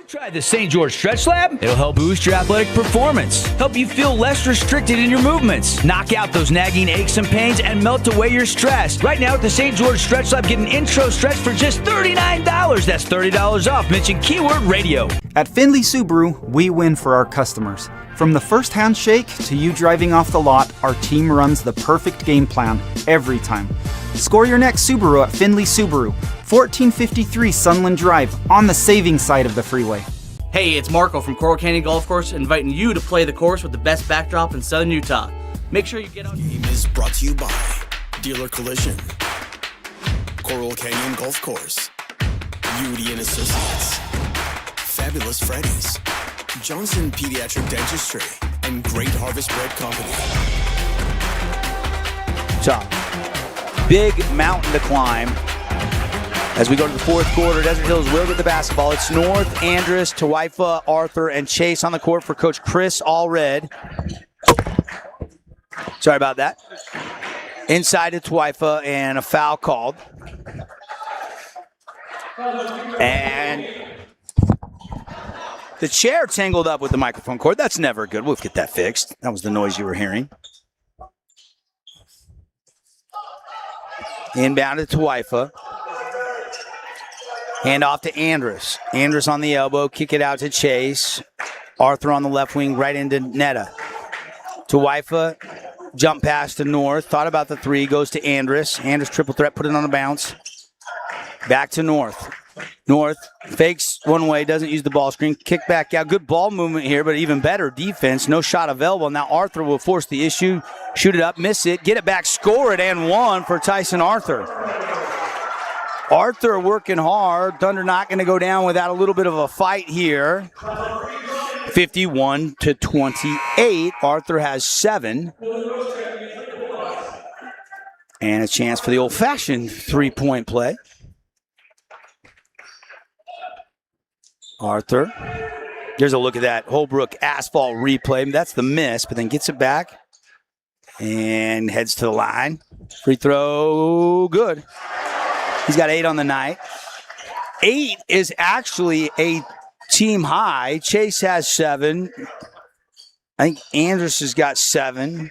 Try the St. George Stretch Lab. It'll help boost your athletic performance, help you feel less restricted in your movements, knock out those nagging aches and pains, and melt away your stress. Right now at the St. George Stretch Lab, get an intro stretch for just $39. That's $30 off. Mention keyword radio. At Findlay Subaru, we win for our customers. From the first handshake to you driving off the lot, our team runs the perfect game plan every time. Score your next Subaru at Findlay Subaru, 1453 Sunland Drive, on the saving side of the freeway. Hey, it's Marco from Coral Canyon Golf Course, inviting you to play the course with the best backdrop in Southern Utah. Make sure you get on. Game is brought to you by Dealer Collision, Coral Canyon Golf Course, Udy and Associates, Fabulous Freddy's, Johnson Pediatric Dentistry, and Great Harvest Bread Company. So, big mountain to climb. As we go to the fourth quarter, Desert Hills will get the basketball. It's North, Andrus, Tawaifa, Arthur, and Chase on the court for Coach Chris Allred. Sorry about that. Inside to Tawaifa and a foul called. And the chair tangled up with the microphone cord. That's never good. We'll get that fixed. That was the noise you were hearing. Inbound to Tawaifa. Hand off to Andrus. Andrus on the elbow. Kick it out to Chase. Arthur on the left wing, right into Netta. Tawaifa, jump pass to North. Thought about the three. Goes to Andrus. Andrus triple threat. Put it on the bounce. Back to North. North fakes one way. Doesn't use the ball screen. Kick back out. Good ball movement here, but even better defense. No shot available. Now Arthur will force the issue. Shoot it up. Miss it. Get it back. Score it. And one for Tyson Arthur. Arthur working hard. Thunder not going to go down without a little bit of a fight here. 51-28. Arthur has 7. And a chance for the old-fashioned three-point play. Arthur. There's a look at that Holbrook asphalt replay. That's the miss, but then gets it back and heads to the line. Free throw, good. He's got 8 on the night. 8 is actually a team high. Chase has 7. I think Andrus has got 7.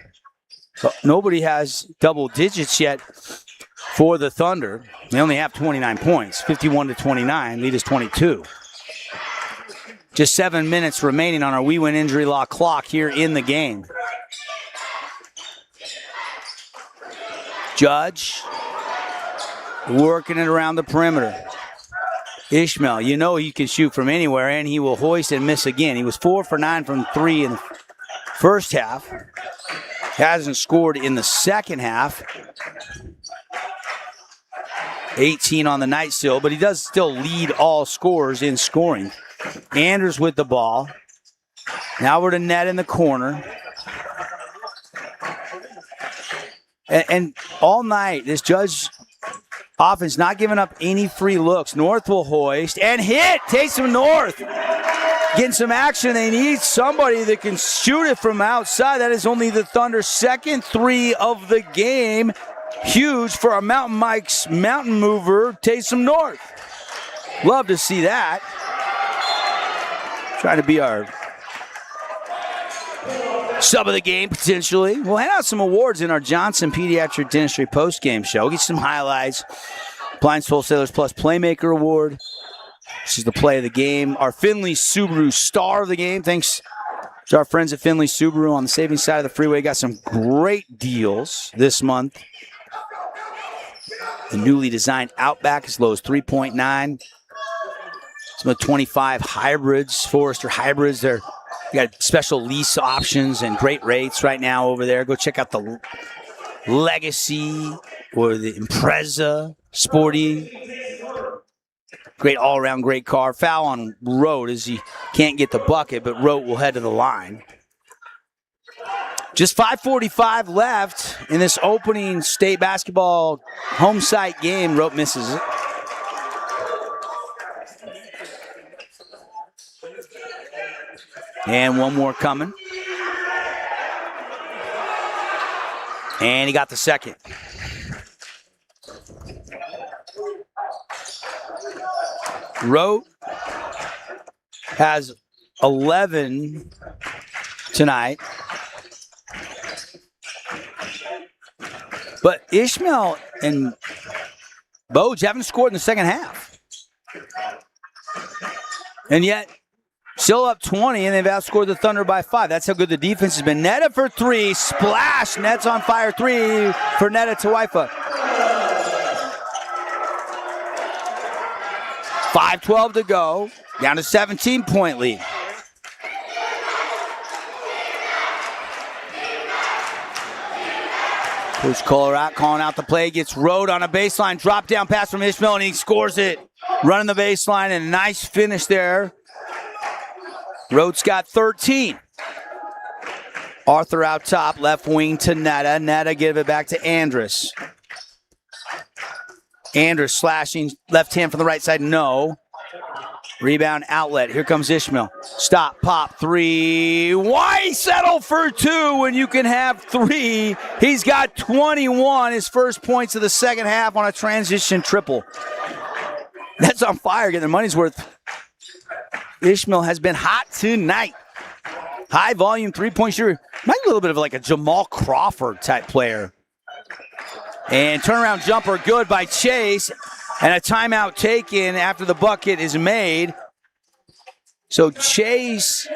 But nobody has double digits yet for the Thunder. They only have 29 points. 51-29. Lead is 22. Just 7 minutes remaining on our We Win Injury Law clock here in the game. Judge working it around the perimeter. Ishmael, you know he can shoot from anywhere, and he will hoist and miss again. He was 4 for 9 from 3 in the first half. Hasn't scored in the second half. 18 on the night still, but he does still lead all scorers in scoring. Andrus with the ball. Now we're to net in the corner. And all night, this Judge offense not giving up any free looks. North will hoist and hit. Takes him North. Getting some action. They need somebody that can shoot it from outside. That is only the Thunder's second 3 of the game. Huge for our Mountain Mike's mountain mover, Taysom North. Love to see that. Trying to be our sub of the game, potentially. We'll hand out some awards in our Johnson Pediatric Dentistry post-game show. We'll get some highlights. Appliance Wholesalers Plus Playmaker Award. This is the play of the game. Our Finley Subaru star of the game. Thanks to our friends at Finley Subaru on the savings side of the freeway. Got some great deals this month. The newly designed Outback as low as 3.9. Some of the 25 hybrids, Forester hybrids. They're got special lease options and great rates right now over there. Go check out the Legacy or the Impreza Sporty. Great all-around great car. Foul on Rote as he can't get the bucket, but Rote will head to the line. Just 5:45 left in this opening state basketball home site game. Rote misses it. And one more coming. And he got the second. Rote has 11 tonight. But Ishmael and Boge haven't scored in the second half. And yet, still up 20, and they've outscored the Thunder by 5. That's how good the defense has been. Netta for 3. Splash. Nets on fire. 3 for Netta Tawaifa. 5:12 to go. Down to 17-point lead. Coach Colorado calling out the play, gets Rode on a baseline, drop down pass from Ishmael, and he scores it. Running the baseline, and a nice finish there. Rhodes got 13. Arthur out top, left wing to Netta. Netta give it back to Andrus. Andrus slashing left hand from the right side, no. Rebound outlet, here comes Ishmael. Stop, pop, three. Why settle for two when you can have three? He's got 21, his first points of the second half on a transition triple. That's on fire, getting their money's worth. Ishmael has been hot tonight. High volume three-point shooter. Might be a little bit of like a Jamal Crawford type player. And turnaround jumper good by Chase. And a timeout taken after the bucket is made. So Chase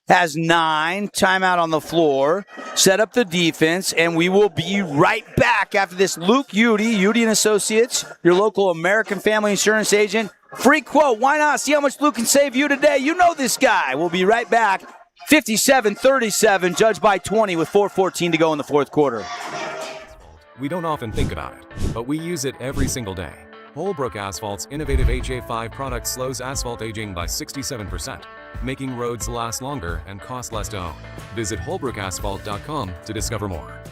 has 9. Timeout on the floor. Set up the defense. And we will be right back after this. Luke Udy and Associates, your local American Family Insurance agent. Free quote. Why not? See how much Luke can save you today. You know this guy. We'll be right back. 57-37, judged by 20 with 4:14 to go in the fourth quarter. We don't often think about it, but we use it every single day. Holbrook Asphalt's innovative HA5 product slows asphalt aging by 67%, making roads last longer and cost less to own. Visit holbrookasphalt.com to discover more.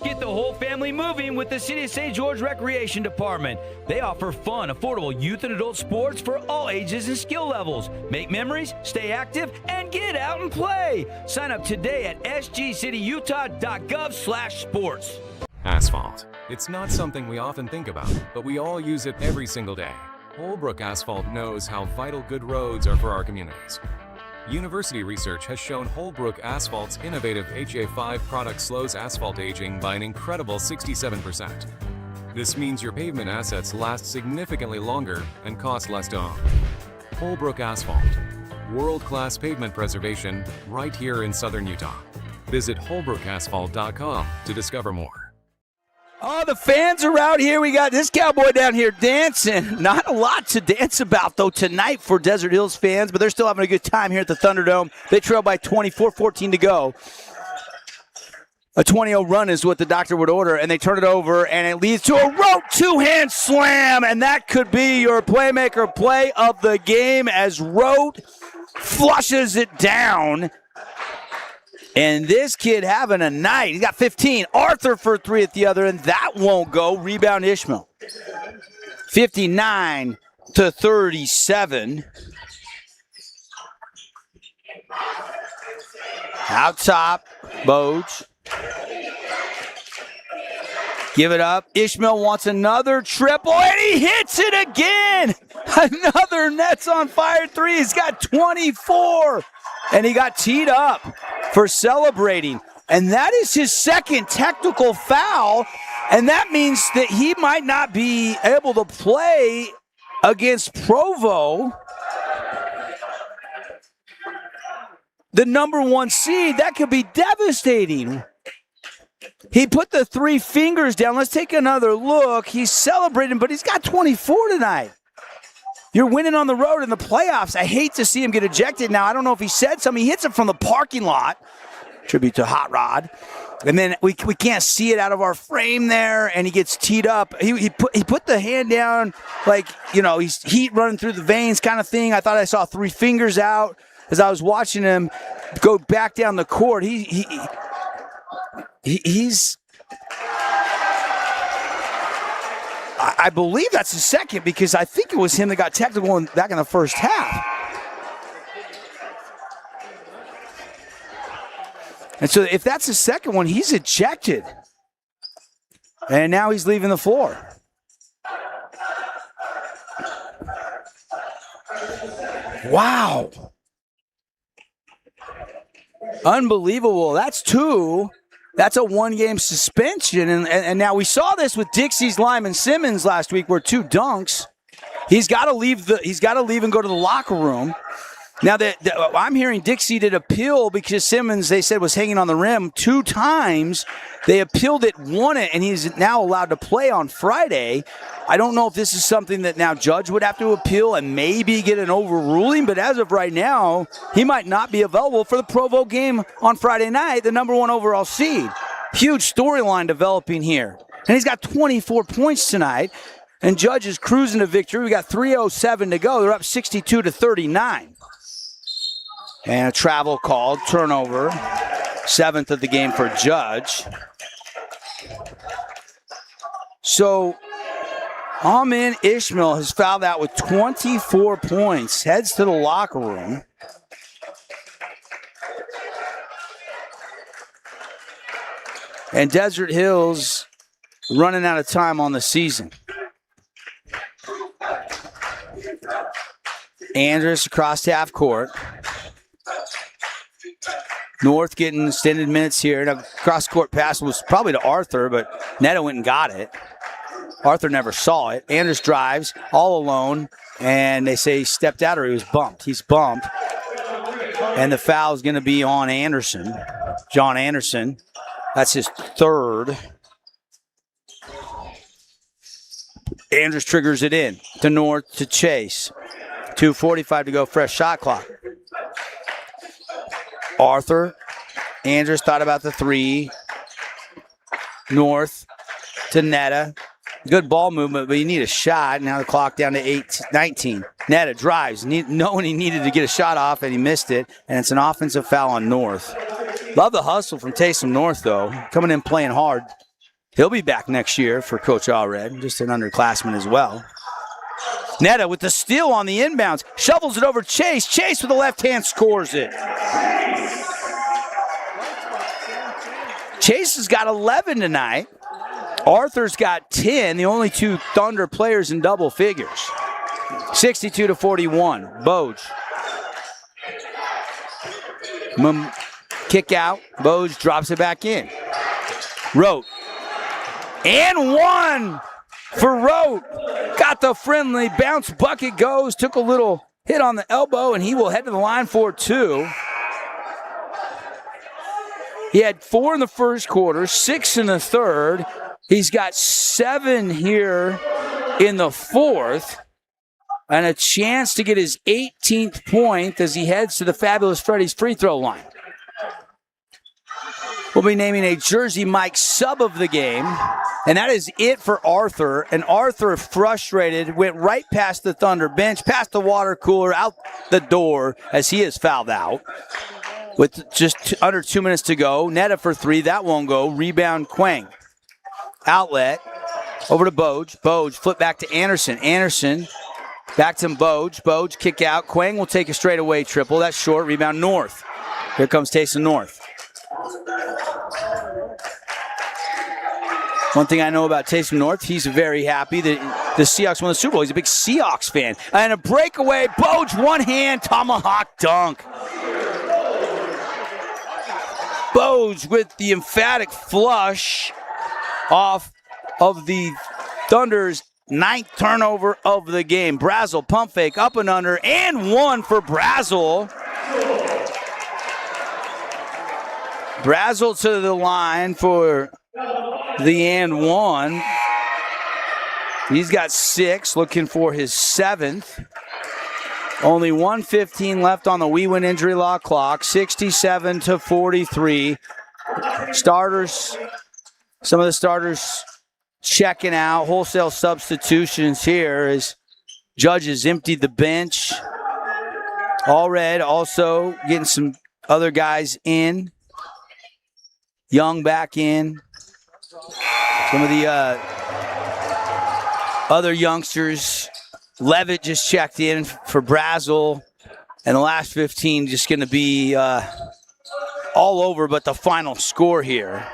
Get the whole family moving with the City of St. George Recreation Department. They offer fun, affordable youth and adult sports for all ages and skill levels. Make memories, stay active, and get out and play. Sign up today at sgcityutah.gov/sports. Asphalt. It's not something we often think about, but we all use it every single day. Holbrook Asphalt knows how vital good roads are for our communities. University research has shown Holbrook Asphalt's innovative HA5 product slows asphalt aging by an incredible 67%. This means your pavement assets last significantly longer and cost less to own. Holbrook Asphalt. World-class pavement preservation right here in southern Utah. Visit holbrookasphalt.com to discover more. Oh, the fans are out here. We got this cowboy down here dancing. Not a lot to dance about, though, tonight for Desert Hills fans, but they're still having a good time here at the Thunderdome. They trail by 24-14 to go. A 20-0 run is what the doctor would order, and they turn it over, and it leads to a rope two-hand slam, and that could be your playmaker play of the game as Rote flushes it down. And this kid having a night. He's got 15. Arthur for 3 at the other end. That won't go. Rebound Ishmael. 59-37. Out top, Boge. Give it up. Ishmael wants another triple, and he hits it again. Another Nets on fire 3. He's got 24. And he got teed up for celebrating. And that is his second technical foul. And that means that he might not be able to play against Provo, the number 1 seed. That could be devastating. He put the 3 fingers down. Let's take another look. He's celebrating, but he's got 24 tonight. You're winning on the road in the playoffs. I hate to see him get ejected now. I don't know if he said something. He hits it from the parking lot. Tribute to Hot Rod. And then we can't see it out of our frame there, and he gets teed up. He put the hand down like, he's heat running through the veins kind of thing. I thought I saw 3 fingers out as I was watching him go back down the court. He's... I believe that's the second because I think it was him that got technical back in the first half. And so if that's the second one, he's ejected. And now he's leaving the floor. Wow. Unbelievable. That's 2. That's a 1-game suspension. And now we saw this with Dixie's Lyman Simmons last week where 2 dunks. He's got to leave and go to the locker room. Now I'm hearing Dixie did appeal because Simmons, they said, was hanging on the rim 2 times. They appealed it, won it, and he's now allowed to play on Friday. I don't know if this is something that now Judge would have to appeal and maybe get an overruling, but as of right now, he might not be available for the Provo game on Friday night, the number 1 overall seed. Huge storyline developing here. And he's got 24 points tonight. And Judge is cruising to victory. We got 3:07 to go. They're up 62-39. And a travel called, turnover. 7th of the game for Judge. So Amin Ishmael has fouled out with 24 points. Heads to the locker room. And Desert Hills running out of time on the season. Andrus across half court. North getting extended minutes here. Now, cross-court pass was probably to Arthur, but Neto went and got it. Arthur never saw it. Andrus drives all alone, and they say he stepped out or he was bumped. He's bumped. And the foul is going to be on Anderson. John Anderson. That's his third. Andrus triggers it in to North to Chase. 2:45 to go, fresh shot clock. Arthur. Andrus thought about the three. North to Netta. Good ball movement, but you need a shot. Now the clock down to 19. Netta drives, knowing he needed to get a shot off, and he missed it. And it's an offensive foul on North. Love the hustle from Taysom North, though. Coming in playing hard. He'll be back next year for Coach Allred, just an underclassman as well. Netta with the steal on the inbounds. Shovels it over Chase. Chase with the left hand scores it. Chase has got 11 tonight. Arthur's got 10, the only two Thunder players in double figures. 62-41. Boj. Kick out. Boj drops it back in. Rote. And one for Rote. Got the friendly bounce bucket goes. Took a little hit on the elbow, and he will head to the line for two. He had 4 in the first quarter, 6 in the third. He's got 7 here in the fourth, and a chance to get his 18th point as he heads to the Fabulous Freddy's free throw line. We'll be naming a Jersey Mike sub of the game, and that is it for Arthur. And Arthur, frustrated, went right past the Thunder bench, past the water cooler, out the door as he is fouled out. With just under 2 minutes to go, Netta for 3, that won't go. Rebound Quang. Outlet, over to Boj. Boj, flip back to Anderson. Anderson, back to Boj. Boj, kick out. Quang will take a straightaway triple. That's short. Rebound North. Here comes Taysom North. One thing I know about Taysom North, he's very happy that the Seahawks won the Super Bowl. He's a big Seahawks fan. And a breakaway. Boj, one hand, tomahawk dunk. Boj with the emphatic flush off of the Thunder's 9th turnover of the game. Brazel, pump fake, up and under, and one for Brazel. Brazel to the line for the and one. He's got 6, looking for his 7th. Only 1:15 left on the We Win injury law clock. 67-43. Starters, some of the starters checking out. Wholesale substitutions here as Judges emptied the bench. Allred also getting some other guys in. Young back in. Some of the other youngsters. Levitt just checked in for Brazel. And the last 15 just going to be all over but the final score here.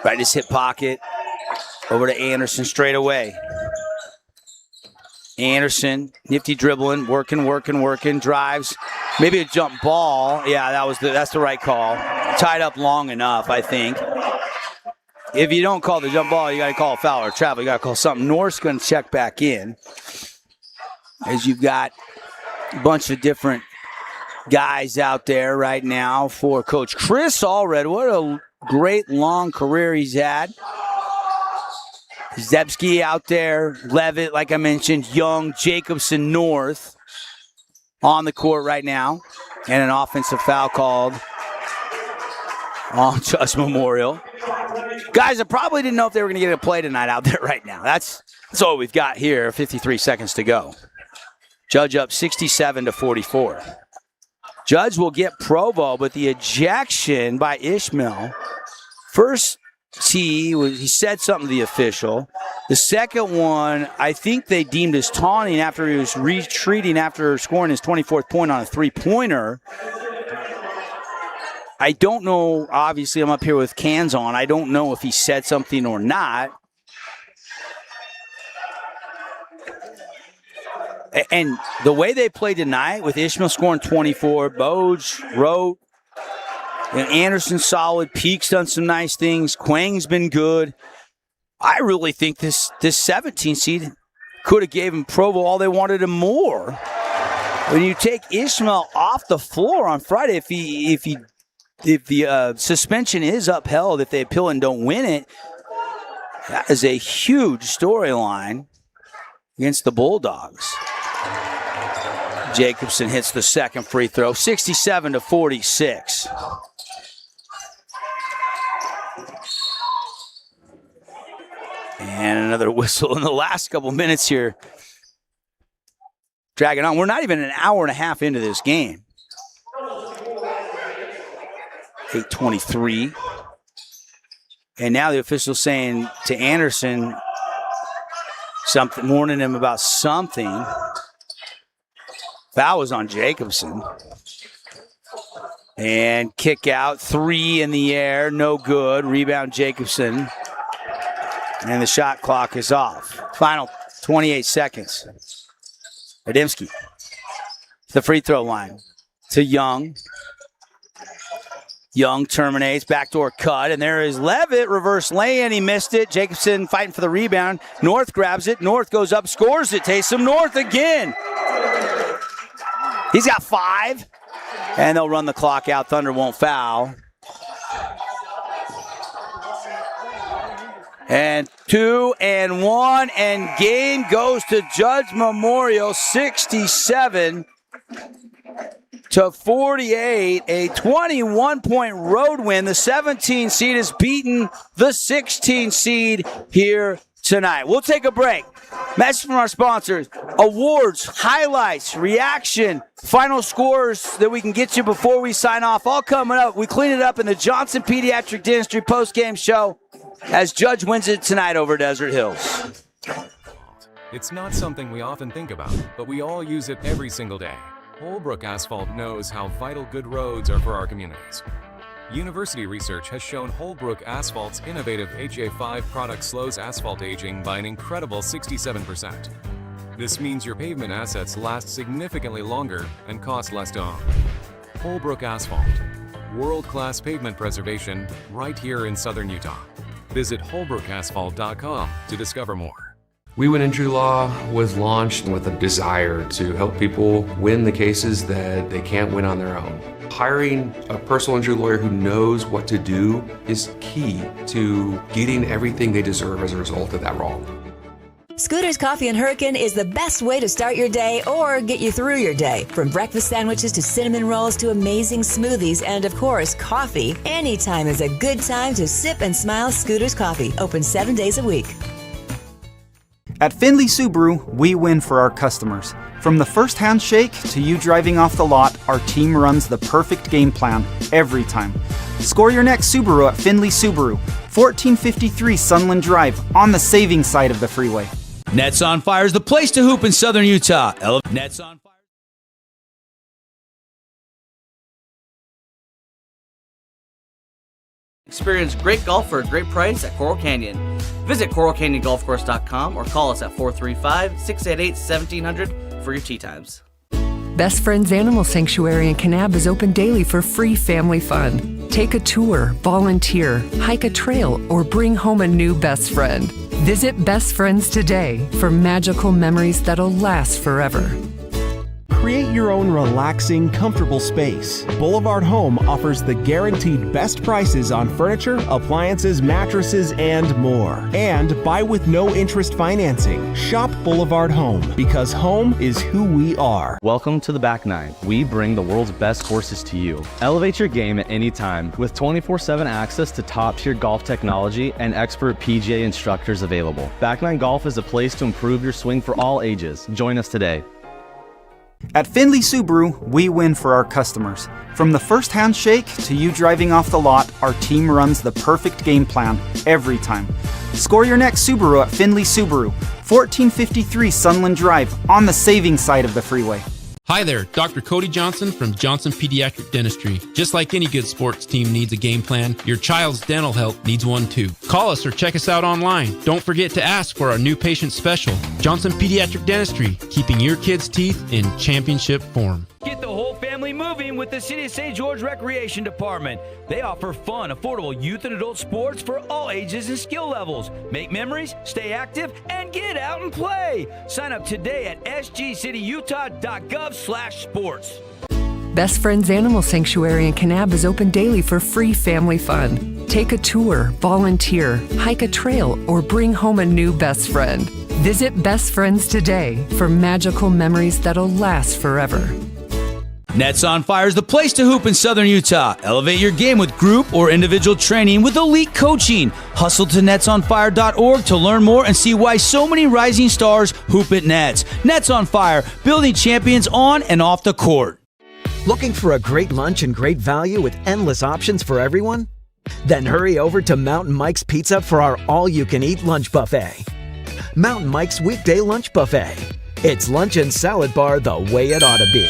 Right, his hip pocket. Over to Anderson straight away. Anderson, nifty dribbling, working, drives. Maybe a jump ball. Yeah, that's the right call. Tied up long enough, I think. If you don't call the jump ball, you got to call a foul or travel. You got to call something. North's going to check back in. As you've got a bunch of different guys out there right now for Coach Chris Allred. What a great long career he's had. Zebski out there. Levitt, like I mentioned. Young, Jacobson, North on the court right now. And an offensive foul called on Judge Memorial. Guys, I probably didn't know if they were going to get a play tonight out there right now. That's all we've got here, 53 seconds to go. Judge up 67-44. Judge will get Provo, but the ejection by Ishmael. First tee, he said something to the official. The second one, I think they deemed as taunting after he was retreating after scoring his 24th point on a three-pointer. I don't know, obviously I'm up here with cans on. I don't know if he said something or not. And the way they played tonight with Ishmael scoring 24, Boj wrote, and Anderson solid, Peak's done some nice things, Quang's been good. I really think this 17 seed could have given Provo all they wanted and more. When you take Ishmael off the floor on Friday, if the suspension is upheld, if they appeal and don't win it, that is a huge storyline against the Bulldogs. Jacobson hits the second free throw, 67-46. And another whistle in the last couple minutes here. Dragging on. We're not even an hour and a half into this game. 8:23. And now the official's saying to Anderson something, warning him about something. Foul was on Jacobson. And kick out, 3 in the air, no good. Rebound Jacobson. And the shot clock is off. Final 28 seconds. Adamski. The free throw line to Young. Young terminates, backdoor cut, and there is Levitt, reverse lay-in. He missed it. Jacobson fighting for the rebound. North grabs it. North goes up, scores it. Taysom North again. He's got 5, and they'll run the clock out. Thunder won't foul. And 2 and 1, and game goes to Judge Memorial, 67-48, a 21-point road win. The 17 seed has beaten the 16 seed here tonight. We'll take a break. Message from our sponsors, awards, highlights, reaction, final scores that we can get you before we sign off. All coming up. We clean it up in the Johnson Pediatric Dentistry postgame show as Judge wins it tonight over Desert Hills. It's not something we often think about, but we all use it every single day. Holbrook Asphalt knows how vital good roads are for our communities. University research has shown Holbrook Asphalt's innovative HA5 product slows asphalt aging by an incredible 67%. This means your pavement assets last significantly longer and cost less to own. Holbrook Asphalt, world-class pavement preservation right here in southern Utah. Visit holbrookasphalt.com to discover more. We Win Injury Law was launched with a desire to help people win the cases that they can't win on their own. Hiring a personal injury lawyer who knows what to do is key to getting everything they deserve as a result of that wrong. Scooter's Coffee and Hurricane is the best way to start your day or get you through your day. From breakfast sandwiches to cinnamon rolls to amazing smoothies and, of course, coffee. Anytime is a good time to sip and smile. Scooter's Coffee, open 7 days a week. At Findlay Subaru, we win for our customers. From the first handshake to you driving off the lot, our team runs the perfect game plan every time. Score your next Subaru at Findlay Subaru, 1453 Sunland Drive, on the saving side of the freeway. Nets on Fire is the place to hoop in southern Utah. Nets on Fire. Experience great golf for a great price at Coral Canyon. Visit coralcanyongolfcourse.com or call us at 435-688-1700 for your tee times. Best Friends Animal Sanctuary in Kanab is open daily for free family fun. Take a tour, volunteer, hike a trail, or bring home a new best friend. Visit Best Friends today for magical memories that'll last forever. Create your own relaxing, comfortable space. Boulevard Home offers the guaranteed best prices on furniture, appliances, mattresses, and more. And buy with no interest financing. Shop Boulevard Home, because home is who we are. Welcome to the Back Nine. We bring the world's best courses to you. Elevate your game at any time with 24/7 access to top-tier golf technology and expert PGA instructors available. Back Nine Golf is a place to improve your swing for all ages. Join us today. At Findlay Subaru, we win for our customers. From the first handshake to you driving off the lot, our team runs the perfect game plan every time. Score your next Subaru at Findlay Subaru, 1453 Sunland Drive, on the saving side of the freeway. Hi there, Dr. Cody Johnson from Johnson Pediatric Dentistry. Just like any good sports team needs a game plan, your child's dental health needs one too. Call us or check us out online. Don't forget to ask for our new patient special. Johnson Pediatric Dentistry, keeping your kids' teeth in championship form. Get the whole family moving with the City of St. George Recreation Department. They offer fun, affordable youth and adult sports for all ages and skill levels. Make memories, stay active, and get out and play. Sign up today at sgcityutah.gov/sports. Best Friends Animal Sanctuary in Kanab is open daily for free family fun. Take a tour, volunteer, hike a trail, or bring home a new best friend. Visit Best Friends today for magical memories that'll last forever. Nets on Fire is the place to hoop in Southern Utah. Elevate your game with group or individual training with elite coaching. Hustle to netsonfire.org to learn more and see why so many rising stars hoop at Nets. Nets on Fire, building champions on and off the court. Looking for a great lunch and great value with endless options for everyone? Then hurry over to Mountain Mike's Pizza for our all-you-can-eat lunch buffet. Mountain Mike's Weekday Lunch Buffet. It's lunch and salad bar the way it ought to be.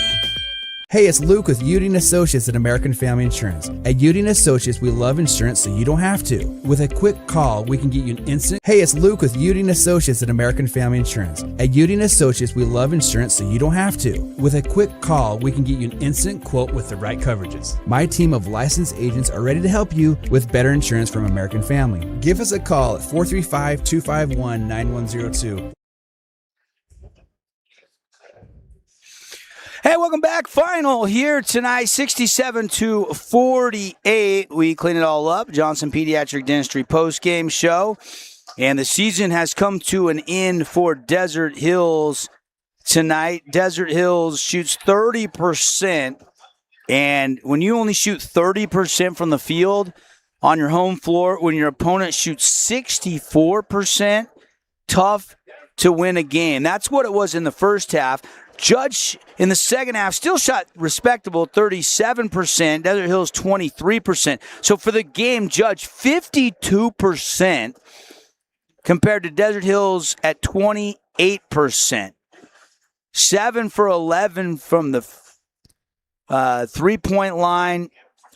Hey, it's Luke with Udine Associates at American Family Insurance. At Udine Associates, we love insurance so you don't have to. With a quick call, we can get you an instant... Hey, it's Luke with Udine Associates at American Family Insurance. At Udine Associates, we love insurance so you don't have to. With a quick call, we can get you an instant quote with the right coverages. My team of licensed agents are ready to help you with better insurance from American Family. Give us a call at 435-251-9102. Hey, welcome back. Final here tonight, 67-48. We clean it all up. Johnson Pediatric Dentistry post-game show. And the season has come to an end for Desert Hills tonight. Desert Hills shoots 30%. And when you only shoot 30% from the field on your home floor, when your opponent shoots 64%, tough to win a game. That's what it was in the first half. Judge in the second half still shot respectable 37%, Desert Hills 23%. So for the game, Judge 52% compared to Desert Hills at 28%. 7 for 11 from the 3-point line.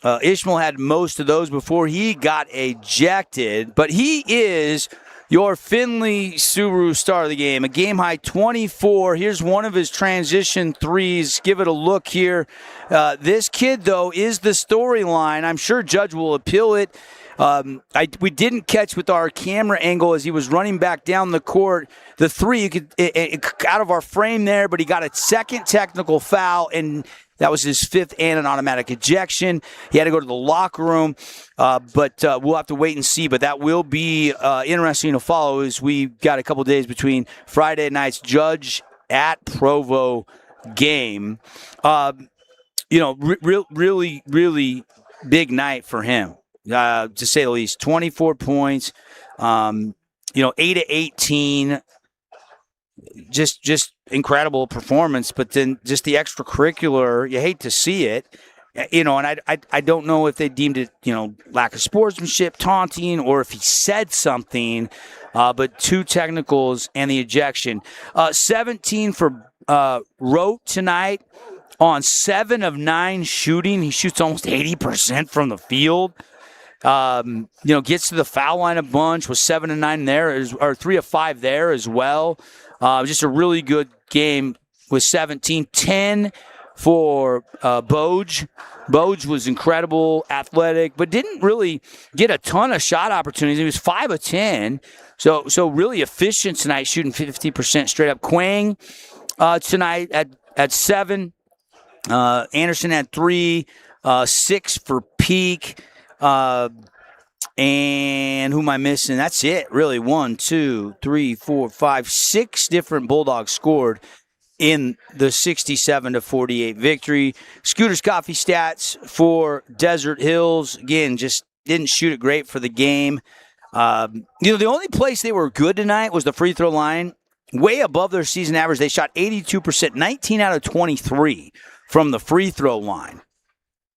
Ishmael had most of those before he got ejected, but he is your Findlay Subaru star of the game. A game-high 24. Here's one of his transition threes. Give it a look here. This kid, though, is the storyline. I'm sure Judge will appeal it. We didn't catch with our camera angle as he was running back down the court. The three, you could out of our frame there, but he got a second technical foul, and that was his fifth and an automatic ejection. He had to go to the locker room, but we'll have to wait and see. But that will be interesting to follow as we've got a couple days between Friday night's Judge at Provo game. Really, really big night for him, to say the least. 24 points, 8 of 18. Just incredible performance, but then just the extracurricular, you hate to see it, and I don't know if they deemed it, lack of sportsmanship, taunting, or if he said something, but 2 technicals and the ejection. 17 for Rote tonight on 7 of 9 shooting. He shoots almost 80% from the field. Gets to the foul line a bunch, was 7 of 9 there, or 3 of 5 there as well. Just a really good game with 17. 10 for Boj. Boj was incredible, athletic, but didn't really get a ton of shot opportunities. He was 5 of 10. So really efficient tonight, shooting 50% straight up. Quang tonight at at 7. Anderson had 3, 6 for Peak. And who am I missing? That's it, really. 1, 2, 3, 4, 5, 6 different Bulldogs scored in the 67-48 victory. Scooter's Coffee stats for Desert Hills. Again, just didn't shoot it great for the game. The only place they were good tonight was the free throw line. Way above their season average. They shot 82%, 19 out of 23 from the free throw line.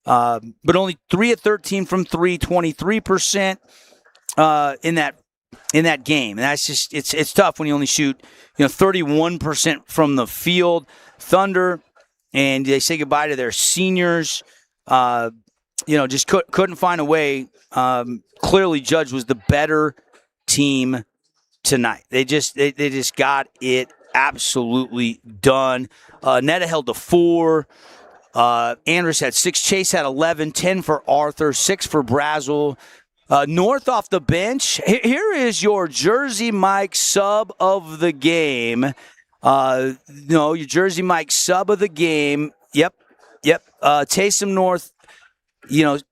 But only 3 of 13 from 3, 23% in that game. And that's just it's tough when you only shoot 31% from the field. Thunder, and they say goodbye to their seniors. Just couldn't find a way. Clearly, Judge was the better team tonight. They just got it absolutely done. Netta held to 4. Andrus had 6. Chase had 11. 10 for Arthur. 6 for Brazel. North off the bench. Here is your Jersey Mike sub of the game. Your Jersey Mike sub of the game. Yep. Taysom North,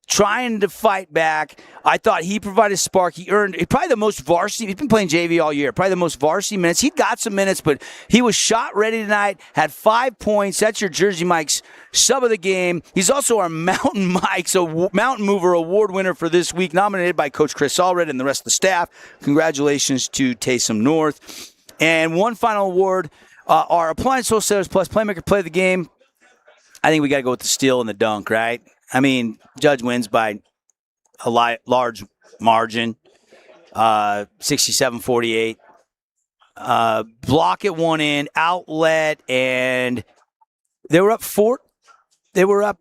trying to fight back. I thought he provided a spark. He earned probably the most varsity. He's been playing JV all year. Probably the most varsity minutes. He got some minutes, but he was shot ready tonight. Had 5 points. That's your Jersey Mike's sub of the game. He's also our Mountain Mike's Mountain Mover Award winner for this week, nominated by Coach Chris Allred and the rest of the staff. Congratulations to Taysom North. And one final award, our Appliance Wholesalers Plus Playmaker Play of the Game. I think we got to go with the steal and the dunk, right? I mean, Judge wins by a large margin, 67-48. Block at one end, outlet, and they were up 4. They were up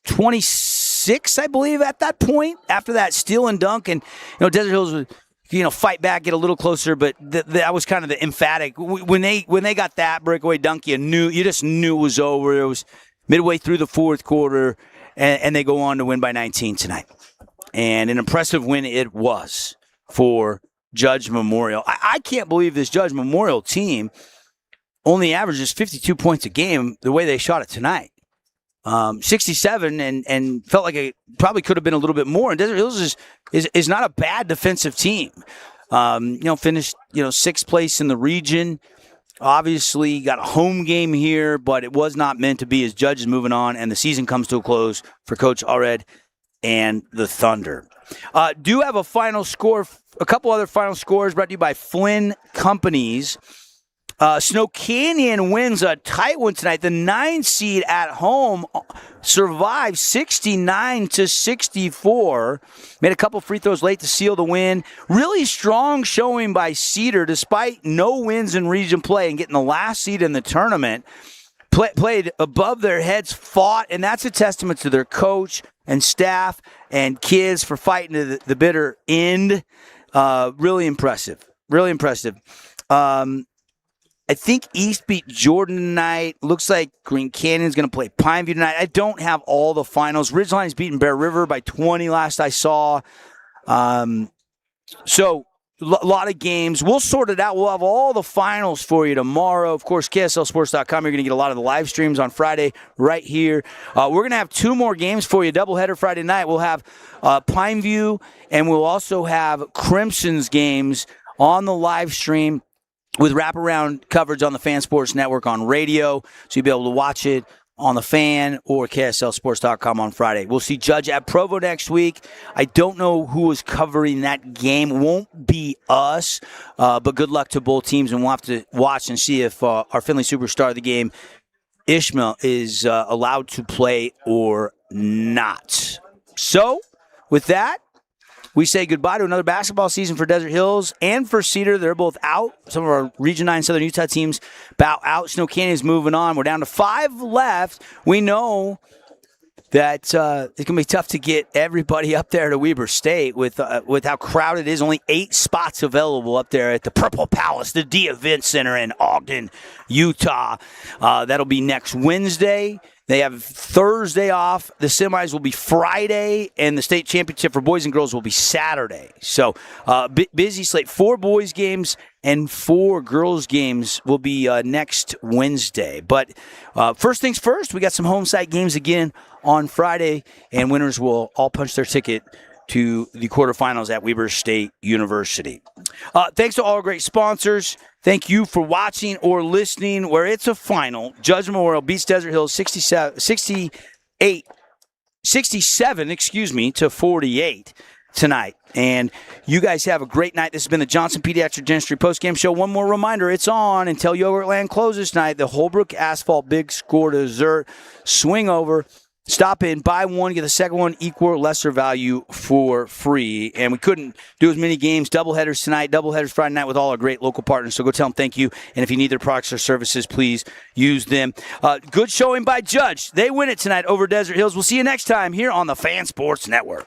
26, I believe, at that point. After that steal and dunk, and Desert Hills would fight back, get a little closer, but that was kind of the emphatic. When they got that breakaway dunk, you just knew it was over. It was midway through the fourth quarter, and they go on to win by 19 tonight. And an impressive win it was for Judge Memorial. I can't believe this Judge Memorial team only averages 52 points a game the way they shot it tonight. 67 and felt like it probably could have been a little bit more. And Desert Hills is not a bad defensive team. Finished 6th place in the region. Obviously got a home game here, but it was not meant to be as Judge is moving on, and the season comes to a close for Coach Allred and the Thunder. Do have a final score, a couple other final scores brought to you by Flynn Companies. Snow Canyon wins a tight one tonight. The 9 seed at home survived 69-64. Made a couple free throws late to seal the win. Really strong showing by Cedar despite no wins in region play and getting the last seed in the tournament. Played above their heads, fought, and that's a testament to their coach and staff and kids for fighting to the bitter end. Really impressive. Really impressive. I think East beat Jordan tonight. Looks like Green Canyon's going to play Pineview tonight. I don't have all the finals. Ridgeline's beaten Bear River by 20 last I saw. So a lot of games. We'll sort it out. We'll have all the finals for you tomorrow. Of course, KSLSports.com. You're going to get a lot of the live streams on Friday right here. We're going to have 2 more games for you. Doubleheader Friday night. We'll have Pineview, and we'll also have Crimson's games on the live stream with wraparound coverage on the Fan Sports Network on radio. So you'll be able to watch it on the Fan or KSLSports.com on Friday. We'll see Judge at Provo next week. I don't know who is covering that game. Won't be us, but good luck to both teams, and we'll have to watch and see if our Findlay superstar of the game, Ishmael, is allowed to play or not. So, with that, we say goodbye to another basketball season for Desert Hills and for Cedar. They're both out. Some of our Region 9 Southern Utah teams bow out. Snow Canyon's moving on. We're down to 5 left. We know that it's going to be tough to get everybody up there to Weber State with how crowded it is. Only 8 spots available up there at the Purple Palace, the D Event Center in Ogden, Utah. That'll be next Wednesday. They have Thursday off. The semis will be Friday, and the state championship for boys and girls will be Saturday. So busy slate. 4 boys games and 4 girls games will be next Wednesday. But first things first, we got some home site games again on Friday, and winners will all punch their ticket to the quarterfinals at Weber State University. Thanks to all our great sponsors. Thank you for watching or listening. Where it's a final, Judge Memorial beats Desert Hills 67 to 48 tonight. And you guys have a great night. This has been the Johnson Pediatric Dentistry postgame show. One more reminder, it's on until Yogurtland closes tonight. The Holbrook Asphalt Big Score Dessert. Swing over. Stop in, buy one, get the second one equal or lesser value for free. And we couldn't do as many games. Doubleheaders tonight, doubleheaders Friday night with all our great local partners. So go tell them thank you. And if you need their products or services, please use them. Good showing by Judge. They win it tonight over Desert Hills. We'll see you next time here on the Fan Sports Network.